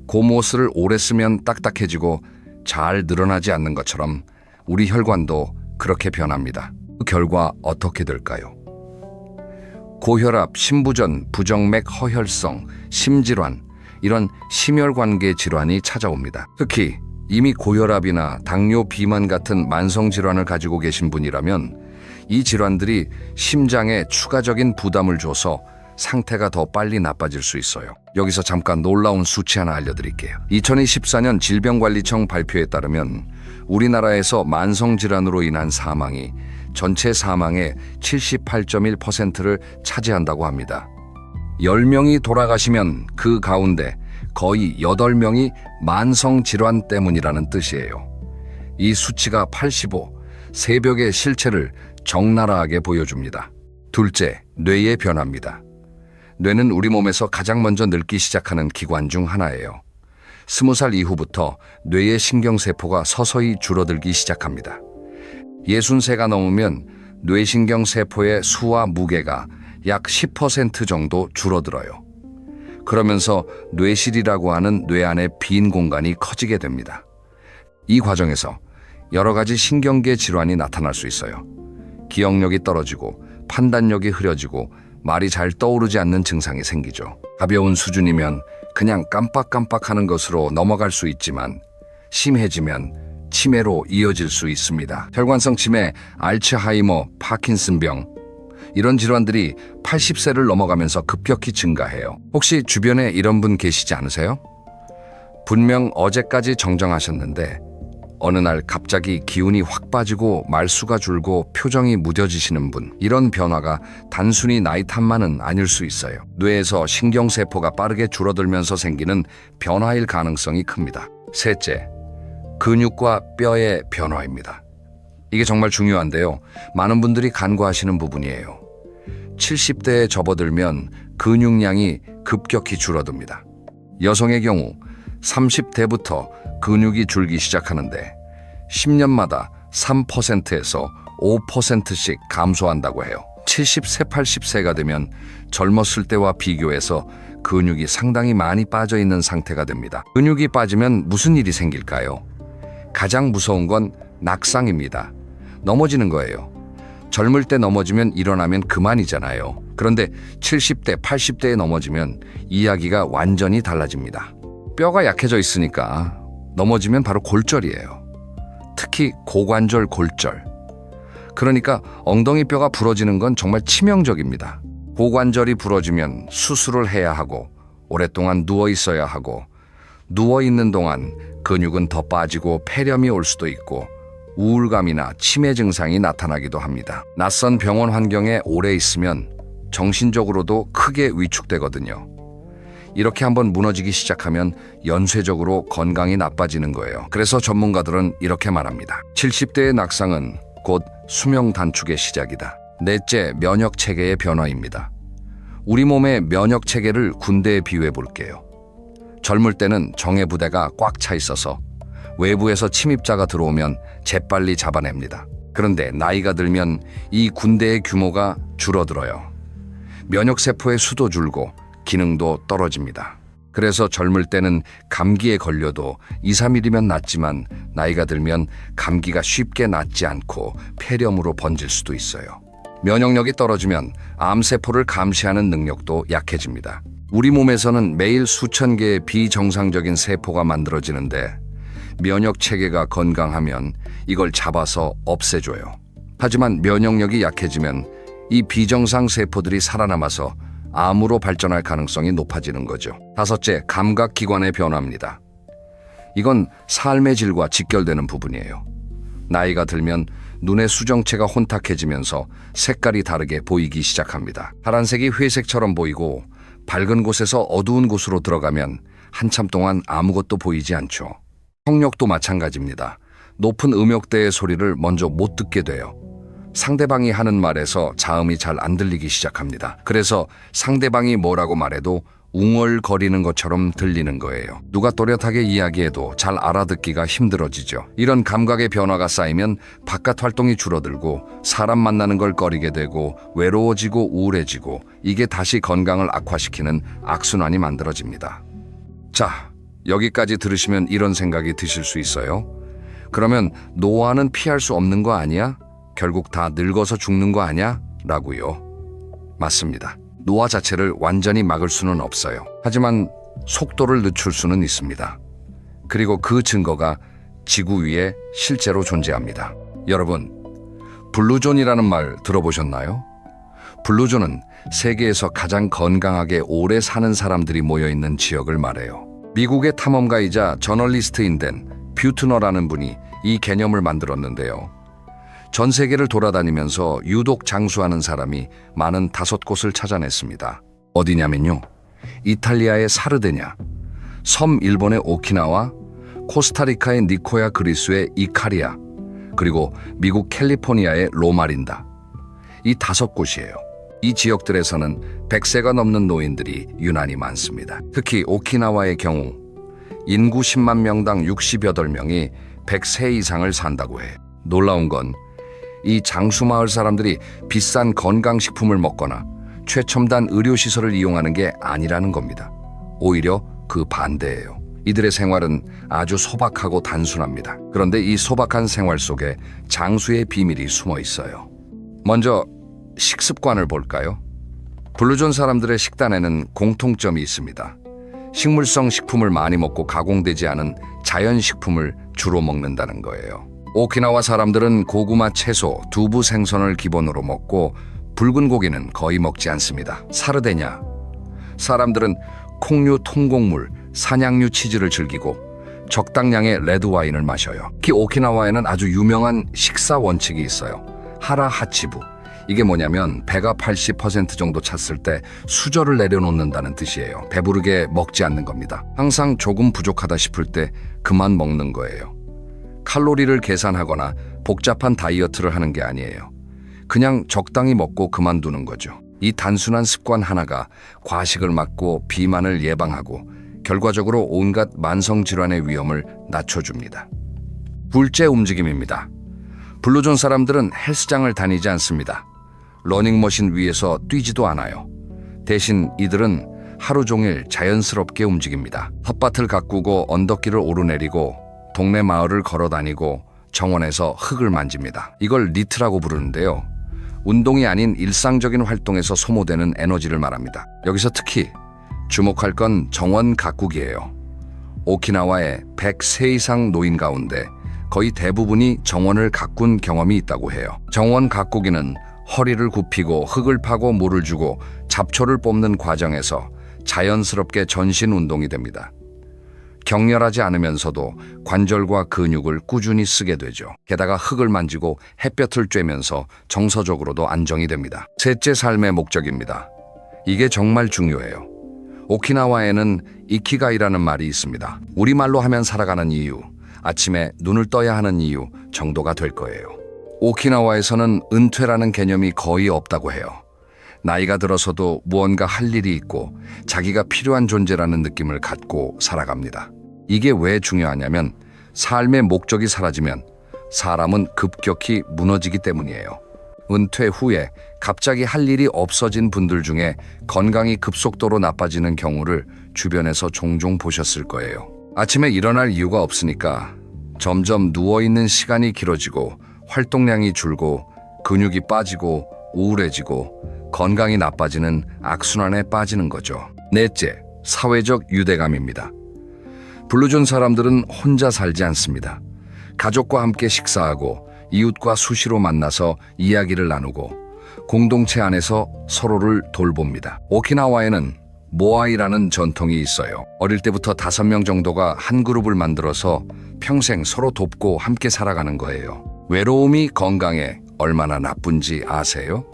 고무옷을 오래 쓰면 딱딱해지고 잘 늘어나지 않는 것처럼 우리 혈관도 그렇게 변합니다. 그 결과 어떻게 될까요? 고혈압, 심부전, 부정맥, 허혈성, 심질환, 이런 심혈관계 질환이 찾아옵니다. 특히 이미 고혈압이나 당뇨, 비만 같은 만성질환을 가지고 계신 분이라면 이 질환들이 심장에 추가적인 부담을 줘서 상태가 더 빨리 나빠질 수 있어요. 여기서 잠깐 놀라운 수치 하나 알려드릴게요. 2024년 질병관리청 발표에 따르면 우리나라에서 만성질환으로 인한 사망이 전체 사망의 78.1%를 차지한다고 합니다. 10명이 돌아가시면 그 가운데 거의 8명이 만성질환 때문이라는 뜻이에요. 이 수치가 85, 새벽의 실체를 적나라하게 보여줍니다. 둘째, 뇌의 변화입니다. 뇌는 우리 몸에서 가장 먼저 늙기 시작하는 기관 중 하나예요. 20살 이후부터 뇌의 신경세포가 서서히 줄어들기 시작합니다. 60세가 넘으면 뇌신경세포의 수와 무게가 약 10% 정도 줄어들어요. 그러면서 뇌실이라고 하는 뇌 안의 빈 공간이 커지게 됩니다. 이 과정에서 여러 가지 신경계 질환이 나타날 수 있어요. 기억력이 떨어지고 판단력이 흐려지고 말이 잘 떠오르지 않는 증상이 생기죠. 가벼운 수준이면 그냥 깜빡깜빡하는 것으로 넘어갈 수 있지만 심해지면 치매로 이어질 수 있습니다. 혈관성 치매, 알츠하이머, 파킨슨병 이런 질환들이 80세를 넘어가면서 급격히 증가해요. 혹시 주변에 이런 분 계시지 않으세요? 분명 어제까지 정정하셨는데 어느 날 갑자기 기운이 확 빠지고 말수가 줄고 표정이 무뎌지시는 분. 이런 변화가 단순히 나이 탓만은 아닐 수 있어요. 뇌에서 신경세포가 빠르게 줄어들면서 생기는 변화일 가능성이 큽니다. 셋째, 근육과 뼈의 변화입니다. 이게 정말 중요한데요. 많은 분들이 간과하시는 부분이에요. 70대에 접어들면 근육량이 급격히 줄어듭니다. 여성의 경우 30대부터 근육이 줄기 시작하는데 10년마다 3%에서 5%씩 감소한다고 해요. 70세, 80세가 되면 젊었을 때와 비교해서 근육이 상당히 많이 빠져 있는 상태가 됩니다. 근육이 빠지면 무슨 일이 생길까요? 가장 무서운 건 낙상입니다. 넘어지는 거예요. 젊을 때 넘어지면 일어나면 그만이잖아요. 그런데 70대, 80대에 넘어지면 이야기가 완전히 달라집니다. 뼈가 약해져 있으니까 넘어지면 바로 골절이에요. 특히 고관절 골절. 그러니까 엉덩이 뼈가 부러지는 건 정말 치명적입니다. 고관절이 부러지면 수술을 해야 하고 오랫동안 누워 있어야 하고 누워 있는 동안 근육은 더 빠지고 폐렴이 올 수도 있고 우울감이나 치매 증상이 나타나기도 합니다. 낯선 병원 환경에 오래 있으면 정신적으로도 크게 위축되거든요. 이렇게 한번 무너지기 시작하면 연쇄적으로 건강이 나빠지는 거예요. 그래서 전문가들은 이렇게 말합니다. 70대의 낙상은 곧 수명 단축의 시작이다. 넷째, 면역 체계의 변화입니다. 우리 몸의 면역 체계를 군대에 비유해 볼게요. 젊을 때는 정예 부대가 꽉 차 있어서 외부에서 침입자가 들어오면 재빨리 잡아냅니다. 그런데 나이가 들면 이 군대의 규모가 줄어들어요. 면역세포의 수도 줄고 기능도 떨어집니다. 그래서 젊을 때는 감기에 걸려도 2, 3일이면 낫지만 나이가 들면 감기가 쉽게 낫지 않고 폐렴으로 번질 수도 있어요. 면역력이 떨어지면 암세포를 감시하는 능력도 약해집니다. 우리 몸에서는 매일 수천 개의 비정상적인 세포가 만들어지는데 면역 체계가 건강하면 이걸 잡아서 없애줘요. 하지만 면역력이 약해지면 이 비정상 세포들이 살아남아서 암으로 발전할 가능성이 높아지는 거죠. 다섯째, 감각기관의 변화입니다. 이건 삶의 질과 직결되는 부분이에요. 나이가 들면 눈의 수정체가 혼탁해지면서 색깔이 다르게 보이기 시작합니다. 파란색이 회색처럼 보이고 밝은 곳에서 어두운 곳으로 들어가면 한참 동안 아무것도 보이지 않죠. 청력도 마찬가지입니다. 높은 음역대의 소리를 먼저 못 듣게 돼요. 상대방이 하는 말에서 자음이 잘 안 들리기 시작합니다. 그래서 상대방이 뭐라고 말해도 웅얼거리는 것처럼 들리는 거예요. 누가 또렷하게 이야기해도 잘 알아듣기가 힘들어지죠. 이런 감각의 변화가 쌓이면 바깥 활동이 줄어들고 사람 만나는 걸 꺼리게 되고 외로워지고 우울해지고 이게 다시 건강을 악화시키는 악순환이 만들어집니다. 자, 여기까지 들으시면 이런 생각이 드실 수 있어요. 그러면 노화는 피할 수 없는 거 아니야? 결국 다 늙어서 죽는 거 아니야? 라고요. 맞습니다. 노화 자체를 완전히 막을 수는 없어요. 하지만 속도를 늦출 수는 있습니다. 그리고 그 증거가 지구 위에 실제로 존재합니다. 여러분, 블루존이라는 말 들어보셨나요? 블루존은 세계에서 가장 건강하게 오래 사는 사람들이 모여있는 지역을 말해요. 미국의 탐험가이자 저널리스트인 댄 뷰트너라는 분이 이 개념을 만들었는데요. 전 세계를 돌아다니면서 유독 장수하는 사람이 많은 5곳을 찾아냈습니다. 어디냐면요. 이탈리아의 사르데냐, 섬 일본의 오키나와, 코스타리카의 니코야 그리스의 이카리아, 그리고 미국 캘리포니아의 로마린다. 이 5곳이에요. 이 지역들에서는 100세가 넘는 노인들이 유난히 많습니다. 특히 오키나와의 경우 인구 10만 명당 68명이 100세 이상을 산다고 해요. 놀라운 건 이 장수마을 사람들이 비싼 건강식품을 먹거나 최첨단 의료시설을 이용하는 게 아니라는 겁니다. 오히려 그 반대예요. 이들의 생활은 아주 소박하고 단순합니다. 그런데 이 소박한 생활 속에 장수의 비밀이 숨어 있어요. 먼저 식습관을 볼까요? 블루존 사람들의 식단에는 공통점이 있습니다. 식물성 식품을 많이 먹고 가공되지 않은 자연식품을 주로 먹는다는 거예요. 오키나와 사람들은 고구마, 채소, 두부, 생선을 기본으로 먹고 붉은 고기는 거의 먹지 않습니다. 사르데냐. 사람들은 콩류, 통곡물, 산양류, 치즈를 즐기고 적당량의 레드와인을 마셔요. 특히 오키나와에는 아주 유명한 식사 원칙이 있어요. 하라 하치부. 이게 뭐냐면 배가 80% 정도 찼을 때 수저를 내려놓는다는 뜻이에요. 배부르게 먹지 않는 겁니다. 항상 조금 부족하다 싶을 때 그만 먹는 거예요. 칼로리를 계산하거나 복잡한 다이어트를 하는 게 아니에요. 그냥 적당히 먹고 그만두는 거죠. 이 단순한 습관 하나가 과식을 막고 비만을 예방하고 결과적으로 온갖 만성질환의 위험을 낮춰줍니다. 둘째 움직임입니다. 블루존 사람들은 헬스장을 다니지 않습니다. 러닝머신 위에서 뛰지도 않아요. 대신 이들은 하루 종일 자연스럽게 움직입니다. 텃밭을 가꾸고 언덕길을 오르내리고 동네 마을을 걸어다니고 정원에서 흙을 만집니다. 이걸 니트라고 부르는데요. 운동이 아닌 일상적인 활동에서 소모되는 에너지를 말합니다. 여기서 특히 주목할 건 정원 가꾸기예요. 오키나와의 100세 이상 노인 가운데 거의 대부분이 정원을 가꾼 경험이 있다고 해요. 정원 가꾸기는 허리를 굽히고 흙을 파고 물을 주고 잡초를 뽑는 과정에서 자연스럽게 전신 운동이 됩니다. 격렬하지 않으면서도 관절과 근육을 꾸준히 쓰게 되죠. 게다가 흙을 만지고 햇볕을 쬐면서 정서적으로도 안정이 됩니다. 셋째, 삶의 목적입니다. 이게 정말 중요해요. 오키나와에는 이키가이라는 말이 있습니다. 우리말로 하면 살아가는 이유, 아침에 눈을 떠야 하는 이유 정도가 될 거예요. 오키나와에서는 은퇴라는 개념이 거의 없다고 해요. 나이가 들어서도 무언가 할 일이 있고 자기가 필요한 존재라는 느낌을 갖고 살아갑니다. 이게 왜 중요하냐면 삶의 목적이 사라지면 사람은 급격히 무너지기 때문이에요. 은퇴 후에 갑자기 할 일이 없어진 분들 중에 건강이 급속도로 나빠지는 경우를 주변에서 종종 보셨을 거예요. 아침에 일어날 이유가 없으니까 점점 누워있는 시간이 길어지고 활동량이 줄고 근육이 빠지고 우울해지고 건강이 나빠지는 악순환에 빠지는 거죠. 넷째, 사회적 유대감입니다. 블루존 사람들은 혼자 살지 않습니다. 가족과 함께 식사하고 이웃과 수시로 만나서 이야기를 나누고 공동체 안에서 서로를 돌봅니다. 오키나와에는 모아이라는 전통이 있어요. 어릴 때부터 5명 정도가 한 그룹을 만들어서 평생 서로 돕고 함께 살아가는 거예요. 외로움이 건강에 얼마나 나쁜지 아세요?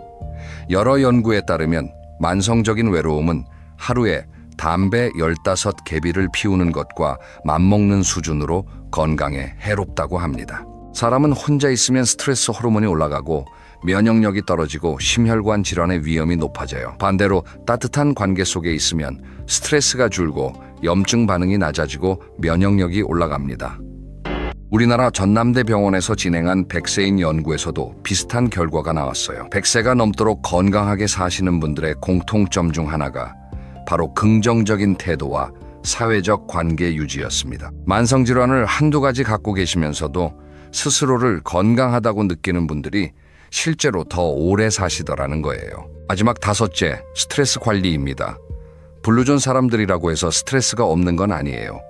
여러 연구에 따르면 만성적인 외로움은 하루에 담배 15개비를 피우는 것과 맞먹는 수준으로 건강에 해롭다고 합니다. 사람은 혼자 있으면 스트레스 호르몬이 올라가고 면역력이 떨어지고 심혈관 질환의 위험이 높아져요. 반대로 따뜻한 관계 속에 있으면 스트레스가 줄고 염증 반응이 낮아지고 면역력이 올라갑니다. 우리나라 전남대병원에서 진행한 100세인 연구에서도 비슷한 결과가 나왔어요. 100세가 넘도록 건강하게 사시는 분들의 공통점 중 하나가 바로 긍정적인 태도와 사회적 관계 유지였습니다. 만성질환을 한두 가지 갖고 계시면서도 스스로를 건강하다고 느끼는 분들이 실제로 더 오래 사시더라는 거예요. 마지막 5째, 스트레스 관리입니다. 블루존 사람들이라고 해서 스트레스가 없는 건 아니에요.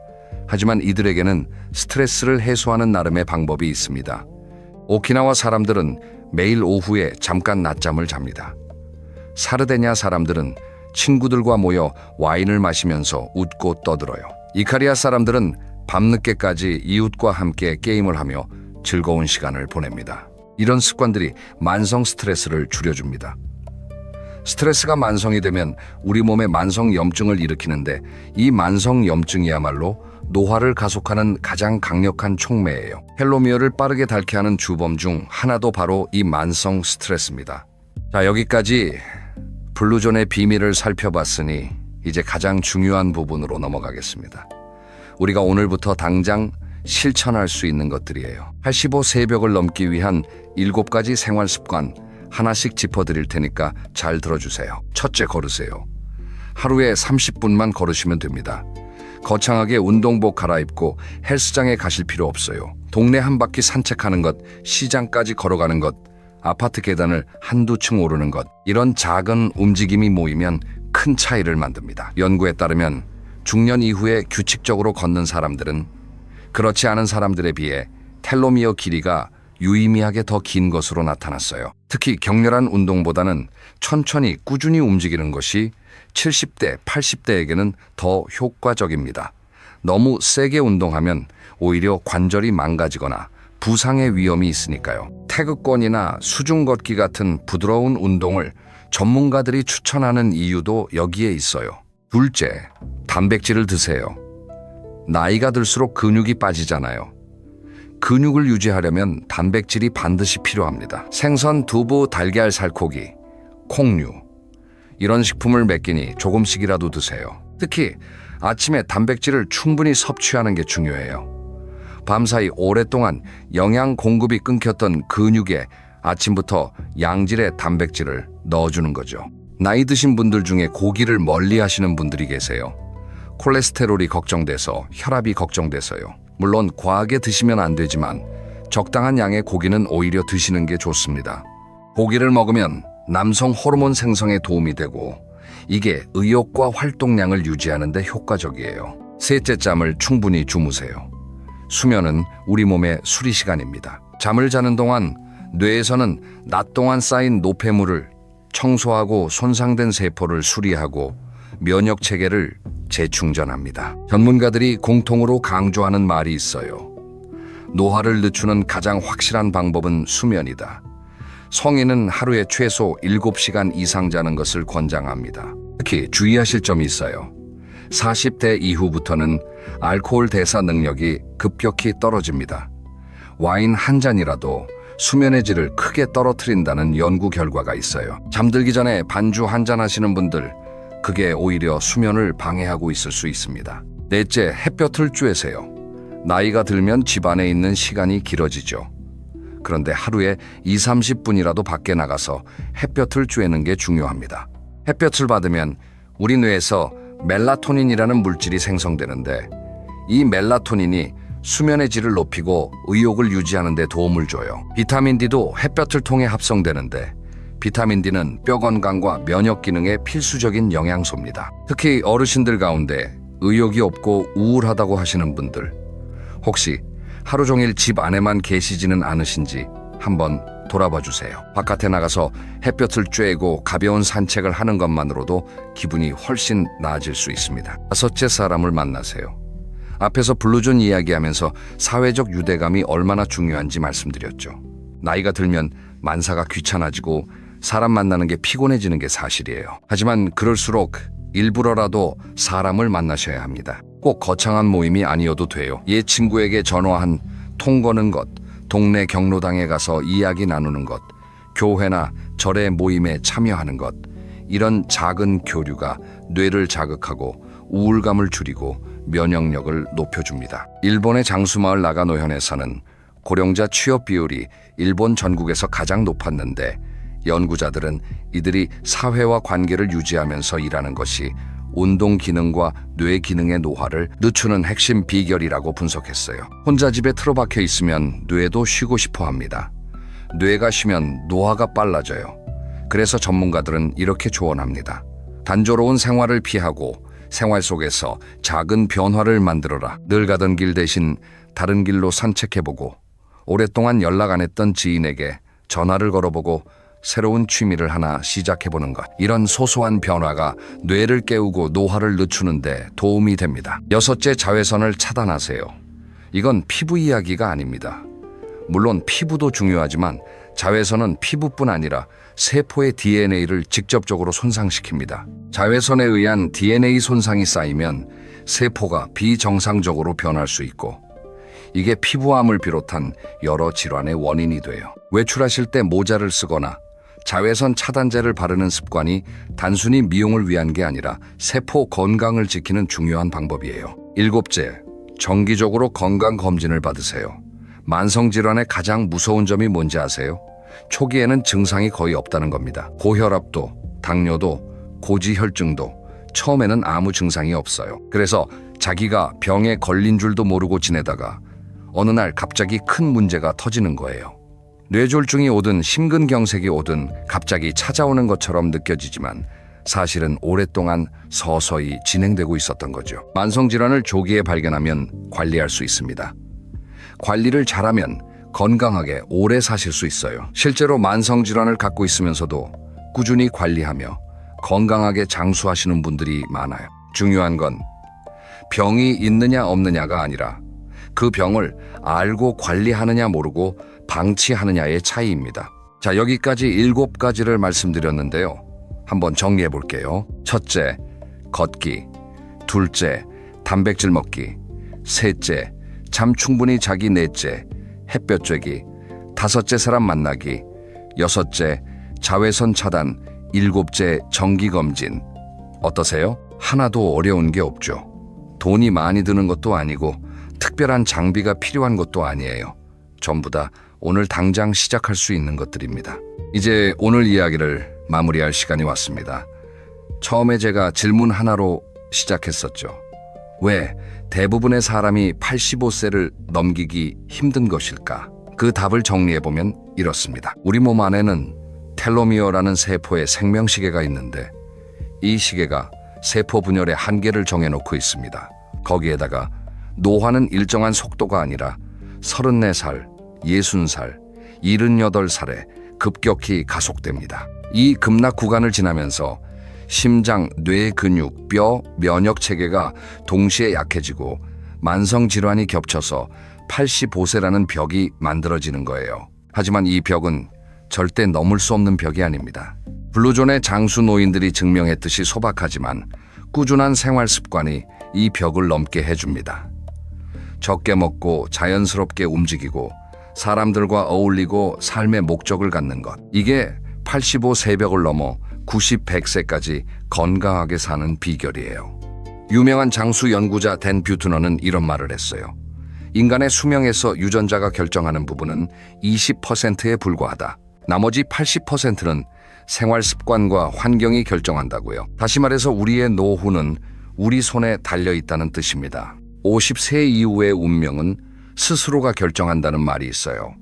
하지만 이들에게는 스트레스를 해소하는 나름의 방법이 있습니다. 오키나와 사람들은 매일 오후에 잠깐 낮잠을 잡니다. 사르데냐 사람들은 친구들과 모여 와인을 마시면서 웃고 떠들어요. 이카리아 사람들은 밤늦게까지 이웃과 함께 게임을 하며 즐거운 시간을 보냅니다. 이런 습관들이 만성 스트레스를 줄여줍니다. 스트레스가 만성이 되면 우리 몸에 만성 염증을 일으키는데 이 만성 염증이야말로 노화를 가속하는 가장 강력한 촉매예요. 텔로미어를 빠르게 닳게 하는 주범 중 하나도 바로 이 만성 스트레스입니다. 자, 여기까지 블루존의 비밀을 살펴봤으니 이제 가장 중요한 부분으로 넘어가겠습니다. 우리가 오늘부터 당장 실천할 수 있는 것들이에요. 85세 벽을 넘기 위한 7가지 생활 습관 하나씩 짚어드릴 테니까 잘 들어주세요. 첫째, 걸으세요. 하루에 30분만 걸으시면 됩니다. 거창하게 운동복 갈아입고 헬스장에 가실 필요 없어요. 동네 한 바퀴 산책하는 것, 시장까지 걸어가는 것, 아파트 계단을 한두 층 오르는 것, 이런 작은 움직임이 모이면 큰 차이를 만듭니다. 연구에 따르면 중년 이후에 규칙적으로 걷는 사람들은 그렇지 않은 사람들에 비해 텔로미어 길이가 유의미하게 더 긴 것으로 나타났어요. 특히 격렬한 운동보다는 천천히 꾸준히 움직이는 것이 70대, 80대에게는 더 효과적입니다. 너무 세게 운동하면 오히려 관절이 망가지거나 부상의 위험이 있으니까요. 태극권이나 수중 걷기 같은 부드러운 운동을 전문가들이 추천하는 이유도 여기에 있어요. 둘째, 단백질을 드세요. 나이가 들수록 근육이 빠지잖아요. 근육을 유지하려면 단백질이 반드시 필요합니다. 생선, 두부, 달걀, 살코기, 콩류 이런 식품을 몇 끼니 조금씩이라도 드세요. 특히 아침에 단백질을 충분히 섭취하는 게 중요해요. 밤사이 오랫동안 영양 공급이 끊겼던 근육에 아침부터 양질의 단백질을 넣어주는 거죠. 나이 드신 분들 중에 고기를 멀리 하시는 분들이 계세요. 콜레스테롤이 걱정돼서, 혈압이 걱정돼서요. 물론 과하게 드시면 안 되지만 적당한 양의 고기는 오히려 드시는 게 좋습니다. 고기를 먹으면 남성 호르몬 생성에 도움이 되고 이게 의욕과 활동량을 유지하는 데 효과적이에요. 셋째, 잠을 충분히 주무세요. 수면은 우리 몸의 수리 시간입니다. 잠을 자는 동안 뇌에서는 낮 동안 쌓인 노폐물을 청소하고 손상된 세포를 수리하고 면역 체계를 재충전합니다. 전문가들이 공통으로 강조하는 말이 있어요. 노화를 늦추는 가장 확실한 방법은 수면이다. 성인은 하루에 최소 7시간 이상 자는 것을 권장합니다. 특히 주의하실 점이 있어요. 40대 이후부터는 알코올 대사 능력이 급격히 떨어집니다. 와인 한 잔이라도 수면의 질을 크게 떨어뜨린다는 연구 결과가 있어요. 잠들기 전에 반주 한 잔 하시는 분들, 그게 오히려 수면을 방해하고 있을 수 있습니다. 넷째, 햇볕을 쬐세요. 나이가 들면 집 안에 있는 시간이 길어지죠. 그런데 하루에 20-30분이라도 밖에 나가서 햇볕을 쬐는 게 중요합니다. 햇볕을 받으면 우리 뇌에서 멜라토닌이라는 물질이 생성되는데 이 멜라토닌이 수면의 질을 높이고 의욕을 유지하는 데 도움을 줘요. 비타민 D도 햇볕을 통해 합성되는데 비타민 D는 뼈 건강과 면역 기능에 필수적인 영양소입니다. 특히 어르신들 가운데 의욕이 없고 우울하다고 하시는 분들, 혹시 하루 종일 집 안에만 계시지는 않으신지 한번 돌아봐 주세요. 바깥에 나가서 햇볕을 쬐고 가벼운 산책을 하는 것만으로도 기분이 훨씬 나아질 수 있습니다. 다섯째, 사람을 만나세요. 앞에서 블루존 이야기하면서 사회적 유대감이 얼마나 중요한지 말씀드렸죠. 나이가 들면 만사가 귀찮아지고 사람 만나는 게 피곤해지는 게 사실이에요. 하지만 그럴수록 일부러라도 사람을 만나셔야 합니다. 꼭 거창한 모임이 아니어도 돼요. 옛 친구에게 전화한 통 거는 것, 동네 경로당에 가서 이야기 나누는 것, 교회나 절의 모임에 참여하는 것, 이런 작은 교류가 뇌를 자극하고 우울감을 줄이고 면역력을 높여줍니다. 일본의 장수마을 나가노현에서는 고령자 취업 비율이 일본 전국에서 가장 높았는데 연구자들은 이들이 사회와 관계를 유지하면서 일하는 것이 운동 기능과 뇌 기능의 노화를 늦추는 핵심 비결이라고 분석했어요. 혼자 집에 틀어박혀 있으면 뇌도 쉬고 싶어 합니다. 뇌가 쉬면 노화가 빨라져요. 그래서 전문가들은 이렇게 조언합니다. 단조로운 생활을 피하고 생활 속에서 작은 변화를 만들어라. 늘 가던 길 대신 다른 길로 산책해보고 오랫동안 연락 안 했던 지인에게 전화를 걸어보고 새로운 취미를 하나 시작해보는 것. 이런 소소한 변화가 뇌를 깨우고 노화를 늦추는 데 도움이 됩니다. 여섯째, 자외선을 차단하세요. 이건 피부 이야기가 아닙니다. 물론 피부도 중요하지만 자외선은 피부뿐 아니라 세포의 DNA를 직접적으로 손상시킵니다. 자외선에 의한 DNA 손상이 쌓이면 세포가 비정상적으로 변할 수 있고 이게 피부암을 비롯한 여러 질환의 원인이 돼요. 외출하실 때 모자를 쓰거나 자외선 차단제를 바르는 습관이 단순히 미용을 위한 게 아니라 세포 건강을 지키는 중요한 방법이에요. 일곱째, 정기적으로 건강검진을 받으세요. 만성질환의 가장 무서운 점이 뭔지 아세요? 초기에는 증상이 거의 없다는 겁니다. 고혈압도, 당뇨도, 고지혈증도 처음에는 아무 증상이 없어요. 그래서 자기가 병에 걸린 줄도 모르고 지내다가 어느 날 갑자기 큰 문제가 터지는 거예요. 뇌졸중이 오든 심근경색이 오든 갑자기 찾아오는 것처럼 느껴지지만 사실은 오랫동안 서서히 진행되고 있었던 거죠. 만성질환을 조기에 발견하면 관리할 수 있습니다. 관리를 잘하면 건강하게 오래 사실 수 있어요. 실제로 만성질환을 갖고 있으면서도 꾸준히 관리하며 건강하게 장수하시는 분들이 많아요. 중요한 건 병이 있느냐 없느냐가 아니라 그 병을 알고 관리하느냐 모르고 방치하느냐의 차이입니다. 자, 여기까지 7가지를 말씀드렸는데요. 한번 정리해 볼게요. 첫째, 걷기. 둘째, 단백질 먹기. 셋째, 잠 충분히 자기. 넷째, 햇볕 쬐기. 다섯째, 사람 만나기. 여섯째, 자외선 차단. 일곱째, 정기검진. 어떠세요? 하나도 어려운 게 없죠. 돈이 많이 드는 것도 아니고 특별한 장비가 필요한 것도 아니에요. 전부 다 오늘 당장 시작할 수 있는 것들입니다. 이제 오늘 이야기를 마무리할 시간이 왔습니다. 처음에 제가 질문 하나로 시작했었죠. 왜 대부분의 사람이 85세를 넘기기 힘든 것일까? 그 답을 정리해보면 이렇습니다. 우리 몸 안에는 텔로미어라는 세포의 생명시계가 있는데 이 시계가 세포 분열의 한계를 정해놓고 있습니다. 거기에다가 노화는 일정한 속도가 아니라 34살, 60살, 78살에 급격히 가속됩니다. 이 급락 구간을 지나면서 심장, 뇌 근육, 뼈, 면역 체계가 동시에 약해지고 만성 질환이 겹쳐서 85세라는 벽이 만들어지는 거예요. 하지만 이 벽은 절대 넘을 수 없는 벽이 아닙니다. 블루존의 장수 노인들이 증명했듯이 소박하지만 꾸준한 생활 습관이 이 벽을 넘게 해줍니다. 적게 먹고 자연스럽게 움직이고 사람들과 어울리고 삶의 목적을 갖는 것. 이게 85 새벽을 넘어 90, 100세까지 건강하게 사는 비결이에요. 유명한 장수 연구자 댄 뷰트너는 이런 말을 했어요. 인간의 수명에서 유전자가 결정하는 부분은 20%에 불과하다. 나머지 80%는 생활 습관과 환경이 결정한다고요. 다시 말해서 우리의 노후는 우리 손에 달려 있다는 뜻입니다. 50세 이후의 운명은 스스로가 결정한다는 말이 있어요.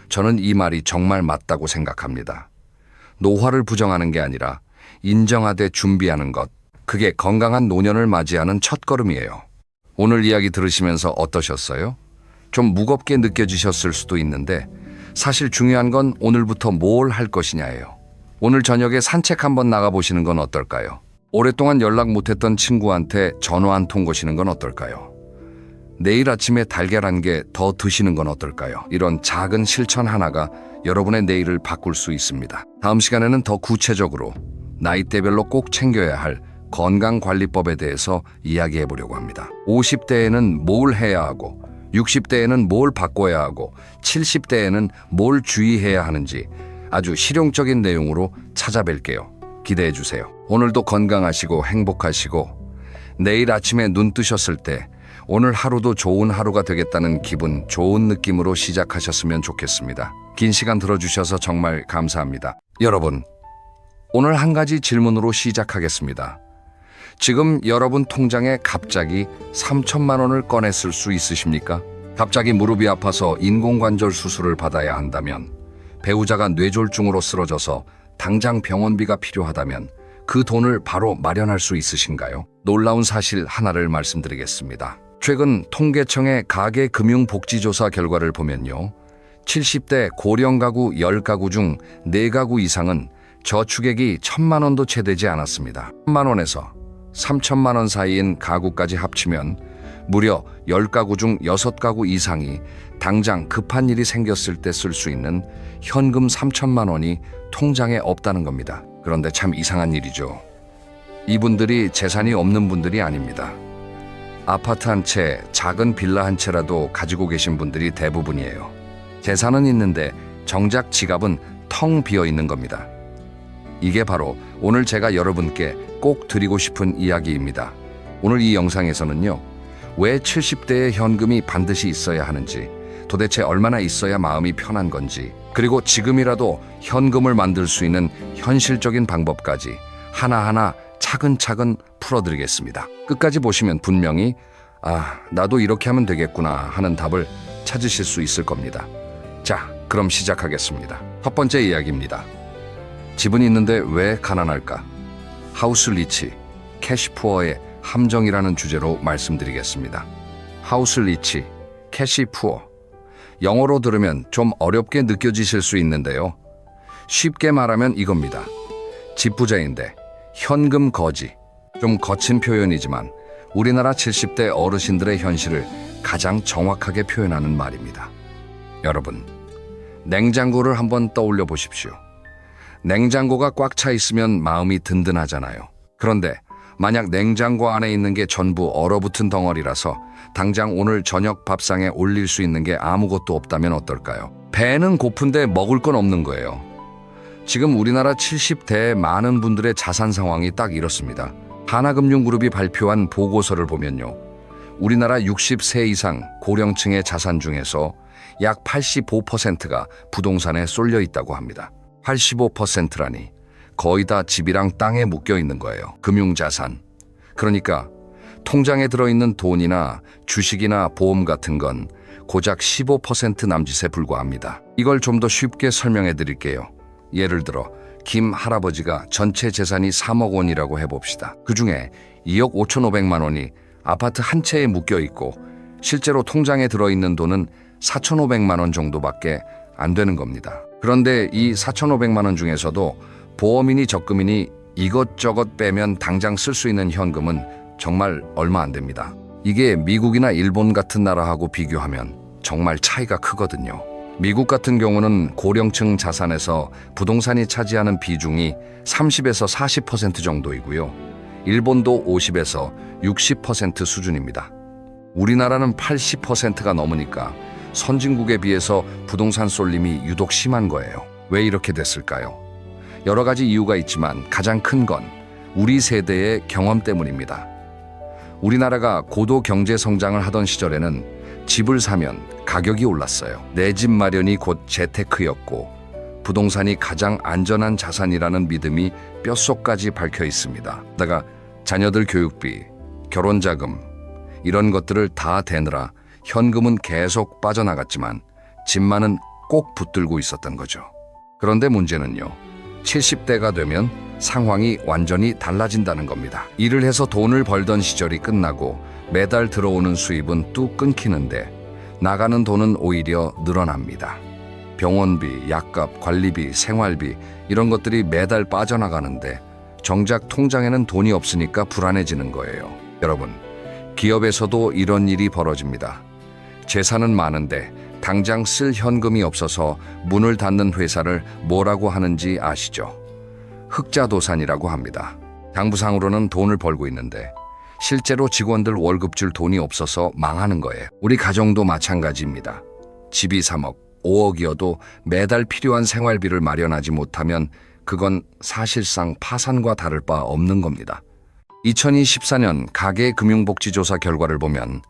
저는 이 말이 정말 맞다고 생각합니다. 노화를 부정하는 게 아니라 인정하되 준비하는 것, 그게 건강한 노년을 맞이하는 첫걸음이에요. 오늘 이야기 들으시면서 어떠셨어요? 좀 무겁게 느껴지셨을 수도 있는데 사실 중요한 건 오늘부터 뭘 할 것이냐예요. 오늘 저녁에 산책 한번 나가보시는 건 어떨까요? 오랫동안 연락 못했던 친구한테 전화 한 통 거시는 건 어떨까요? 내일 아침에 달걀 한 개 더 드시는 건 어떨까요? 이런 작은 실천 하나가 여러분의 내일을 바꿀 수 있습니다. 다음 시간에는 더 구체적으로 나이대별로 꼭 챙겨야 할 건강관리법에 대해서 이야기해 보려고 합니다. 50대에는 뭘 해야 하고 60대에는 뭘 바꿔야 하고 70대에는 뭘 주의해야 하는지 아주 실용적인 내용으로 찾아뵐게요. 기대해 주세요. 오늘도 건강하시고 행복하시고 내일 아침에 눈 뜨셨을 때 오늘 하루도 좋은 하루가 되겠다는 기분 좋은 느낌으로 시작하셨으면 좋겠습니다. 긴 시간 들어주셔서 정말 감사합니다. 여러분, 오늘 한 가지 질문으로 시작하겠습니다. 지금 여러분 통장에 갑자기 3천만 원을 꺼냈을 수 있으십니까? 갑자기 무릎이 아파서 인공관절 수술을 받아야 한다면, 배우자가 뇌졸중으로 쓰러져서 당장 병원비가 필요하다면 그 돈을 바로 마련할 수 있으신가요? 놀라운 사실 하나를 말씀드리겠습니다. 최근 통계청의 가계금융복지조사 결과를 보면요. 70대 고령 가구 10가구 중 4가구 이상은 저축액이 1,000만 원도 채 되지 않았습니다. 1,000만 원에서 3,000만 원 사이인 가구까지 합치면 무려 10가구 중 6가구 이상이 당장 급한 일이 생겼을 때 쓸 수 있는 현금 3,000만 원이 통장에 없다는 겁니다. 그런데 참 이상한 일이죠. 이분들이 재산이 없는 분들이 아닙니다. 아파트 한 채, 작은 빌라 한 채라도 가지고 계신 분들이 대부분이에요. 재산은 있는데 정작 지갑은 텅 비어 있는 겁니다. 이게 바로 오늘 제가 여러분께 꼭 드리고 싶은 이야기입니다. 오늘 이 영상에서는요, 왜 70대의 현금이 반드시 있어야 하는지, 도대체 얼마나 있어야 마음이 편한 건지, 그리고 지금이라도 현금을 만들 수 있는 현실적인 방법까지 하나하나 차근차근 풀어드리겠습니다. 끝까지 보시면 분명히 나도 이렇게 하면 되겠구나 하는 답을 찾으실 수 있을 겁니다. 자, 그럼 시작하겠습니다. 첫 번째 이야기입니다. 집은 있는데 왜 가난할까? 하우스 리치, 캐시푸어의 함정이라는 주제로 말씀드리겠습니다. 하우스 리치, 캐시푸어, 영어로 들으면 좀 어렵게 느껴지실 수 있는데요. 쉽게 말하면 이겁니다. 집부자인데 현금 거지. 좀 거친 표현이지만 우리나라 70대 어르신들의 현실을 가장 정확하게 표현하는 말입니다. 여러분, 냉장고를 한번 떠올려 보십시오. 냉장고가 꽉 차 있으면 마음이 든든하잖아요. 그런데 만약 냉장고 안에 있는 게 전부 얼어붙은 덩어리라서 당장 오늘 저녁 밥상에 올릴 수 있는 게 아무것도 없다면 어떨까요? 배는 고픈데 먹을 건 없는 거예요. 지금 우리나라 70대의 많은 분들의 자산 상황이 딱 이렇습니다. 하나금융그룹이 발표한 보고서를 보면요. 우리나라 60세 이상 고령층의 자산 중에서 약 85%가 부동산에 쏠려 있다고 합니다. 85%라니 거의 다 집이랑 땅에 묶여 있는 거예요. 금융자산. 그러니까 통장에 들어있는 돈이나 주식이나 보험 같은 건 고작 15% 남짓에 불과합니다. 이걸 좀 더 쉽게 설명해 드릴게요. 예를 들어 김 할아버지가 전체 재산이 3억 원이라고 해봅시다. 그중에 2억 5,500만 원이 아파트 한 채에 묶여 있고 실제로 통장에 들어있는 돈은 4,500만 원 정도밖에 안 되는 겁니다. 그런데 이 4,500만 원 중에서도 보험이니 적금이니 이것저것 빼면 당장 쓸 수 있는 현금은 정말 얼마 안 됩니다. 이게 미국이나 일본 같은 나라하고 비교하면 정말 차이가 크거든요. 미국 같은 경우는 고령층 자산에서 부동산이 차지하는 비중이 30에서 40% 정도이고요. 일본도 50에서 60% 수준입니다. 우리나라는 80%가 넘으니까 선진국에 비해서 부동산 쏠림이 유독 심한 거예요. 왜 이렇게 됐을까요? 여러 가지 이유가 있지만 가장 큰 건 우리 세대의 경험 때문입니다. 우리나라가 고도 경제 성장을 하던 시절에는 집을 사면 가격이 올랐어요. 내 집 마련이 곧 재테크였고 부동산이 가장 안전한 자산이라는 믿음이 뼛속까지 박혀 있습니다. 게다가 자녀들 교육비, 결혼자금 이런 것들을 다 대느라 현금은 계속 빠져나갔지만 집만은 꼭 붙들고 있었던 거죠. 그런데 문제는요. 70대가 되면 상황이 완전히 달라진다는 겁니다. 일을 해서 돈을 벌던 시절이 끝나고 매달 들어오는 수입은 뚝 끊기는데 나가는 돈은 오히려 늘어납니다. 병원비, 약값, 관리비, 생활비 이런 것들이 매달 빠져나가는데 정작 통장에는 돈이 없으니까 불안해지는 거예요. 여러분, 기업에서도 이런 일이 벌어집니다. 재산은 많은데 당장 쓸 현금이 없어서 문을 닫는 회사를 뭐라고 하는지 아시죠? 흑자도산이라고 합니다. 장부상으로는 돈을 벌고 있는데 실제로 직원들 월급 줄 돈이 없어서 망하는 거예요. 우리 가정도 마찬가지입니다. 집이 3억, 5억이어도 매달 필요한 생활비를 마련하지 못하면 그건 사실상 파산과 다를 바 없는 겁니다. 2024년 가계금융복지조사 결과를 보면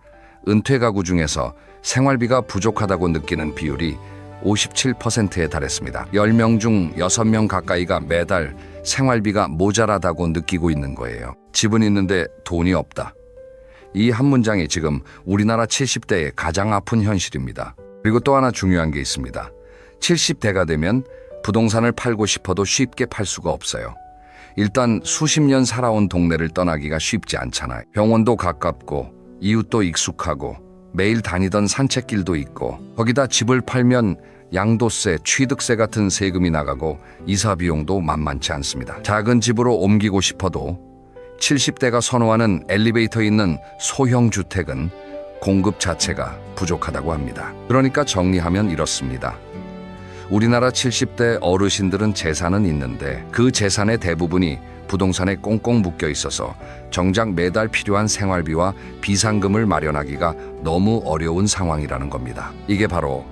은퇴 가구 중에서 생활비가 부족하다고 느끼는 비율이 57%에 달했습니다. 10명 중 6명 가까이가 매달 생활비가 모자라다고 느끼고 있는 거예요. 집은 있는데 돈이 없다. 이 한 문장이 지금 우리나라 70대의 가장 아픈 현실입니다. 그리고 또 하나 중요한 게 있습니다. 70대가 되면 부동산을 팔고 싶어도 쉽게 팔 수가 없어요. 일단 수십 년 살아온 동네를 떠나기가 쉽지 않잖아요. 병원도 가깝고 이웃도 익숙하고 매일 다니던 산책길도 있고 거기다 집을 팔면 양도세, 취득세 같은 세금이 나가고 이사 비용도 만만치 않습니다. 작은 집으로 옮기고 싶어도 70대가 선호하는 엘리베이터 있는 소형 주택은 공급 자체가 부족하다고 합니다. 그러니까 정리하면 이렇습니다. 우리나라 70대 어르신들은 재산은 있는데 그 재산의 대부분이 부동산에 꽁꽁 묶여 있어서 정작 매달 필요한 생활비와 비상금을 마련하기가 너무 어려운 상황이라는 겁니다. 이게 바로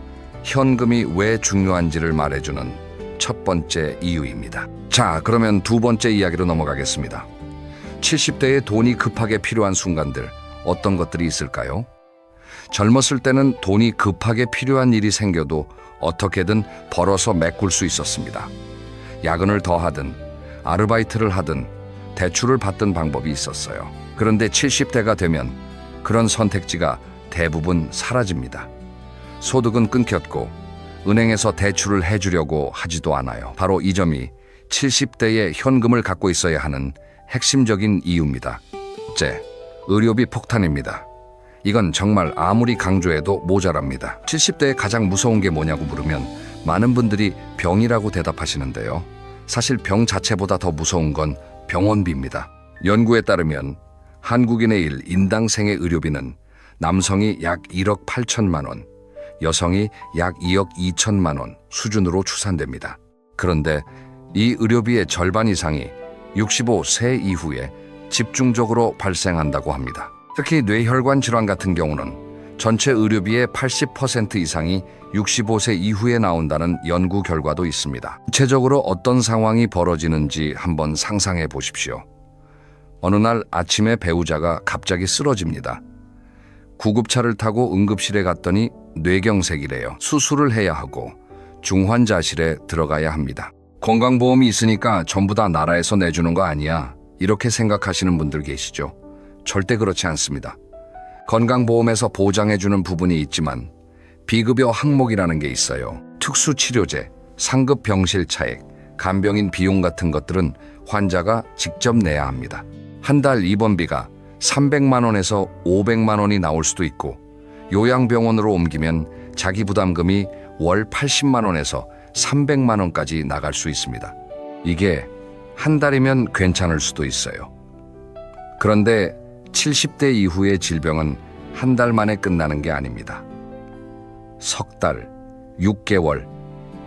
현금이 왜 중요한지를 말해주는 첫 번째 이유입니다. 자, 그러면 두 번째 이야기로 넘어가겠습니다. 70대에 돈이 급하게 필요한 순간들, 어떤 것들이 있을까요? 젊었을 때는 돈이 급하게 필요한 일이 생겨도 어떻게든 벌어서 메꿀 수 있었습니다. 야근을 더 하든 아르바이트를 하든 대출을 받던 방법이 있었어요. 그런데 70대가 되면 그런 선택지가 대부분 사라집니다. 소득은 끊겼고 은행에서 대출을 해주려고 하지도 않아요. 바로 이 점이 70대의 현금을 갖고 있어야 하는 핵심적인 이유입니다. 첫째, 의료비 폭탄입니다. 이건 정말 아무리 강조해도 모자랍니다. 70대에 가장 무서운 게 뭐냐고 물으면 많은 분들이 병이라고 대답하시는데요. 사실 병 자체보다 더 무서운 건 병원비입니다. 연구에 따르면 한국인의 인당 생애 의료비는 남성이 약 1억 8천만 원, 여성이 약 2억 2천만 원 수준으로 추산됩니다. 그런데 이 의료비의 절반 이상이 65세 이후에 집중적으로 발생한다고 합니다. 특히 뇌혈관 질환 같은 경우는 전체 의료비의 80% 이상이 65세 이후에 나온다는 연구 결과도 있습니다. 구체적으로 어떤 상황이 벌어지는지 한번 상상해 보십시오. 어느 날 아침에 배우자가 갑자기 쓰러집니다. 구급차를 타고 응급실에 갔더니 뇌경색이래요. 수술을 해야 하고 중환자실에 들어가야 합니다. 건강보험이 있으니까 전부 다 나라에서 내주는 거 아니야, 이렇게 생각하시는 분들 계시죠? 절대 그렇지 않습니다. 건강보험에서 보장해주는 부분이 있지만 비급여 항목이라는 게 있어요. 특수치료제, 상급 병실 차액, 간병인 비용 같은 것들은 환자가 직접 내야 합니다. 한 달 입원비가 300만 원에서 500만 원이 나올 수도 있고, 요양병원으로 옮기면 자기 부담금이 월 80만 원에서 300만 원까지 나갈 수 있습니다. 이게 한 달이면 괜찮을 수도 있어요. 그런데 70대 이후의 질병은 한 달 만에 끝나는 게 아닙니다. 석 달, 6개월,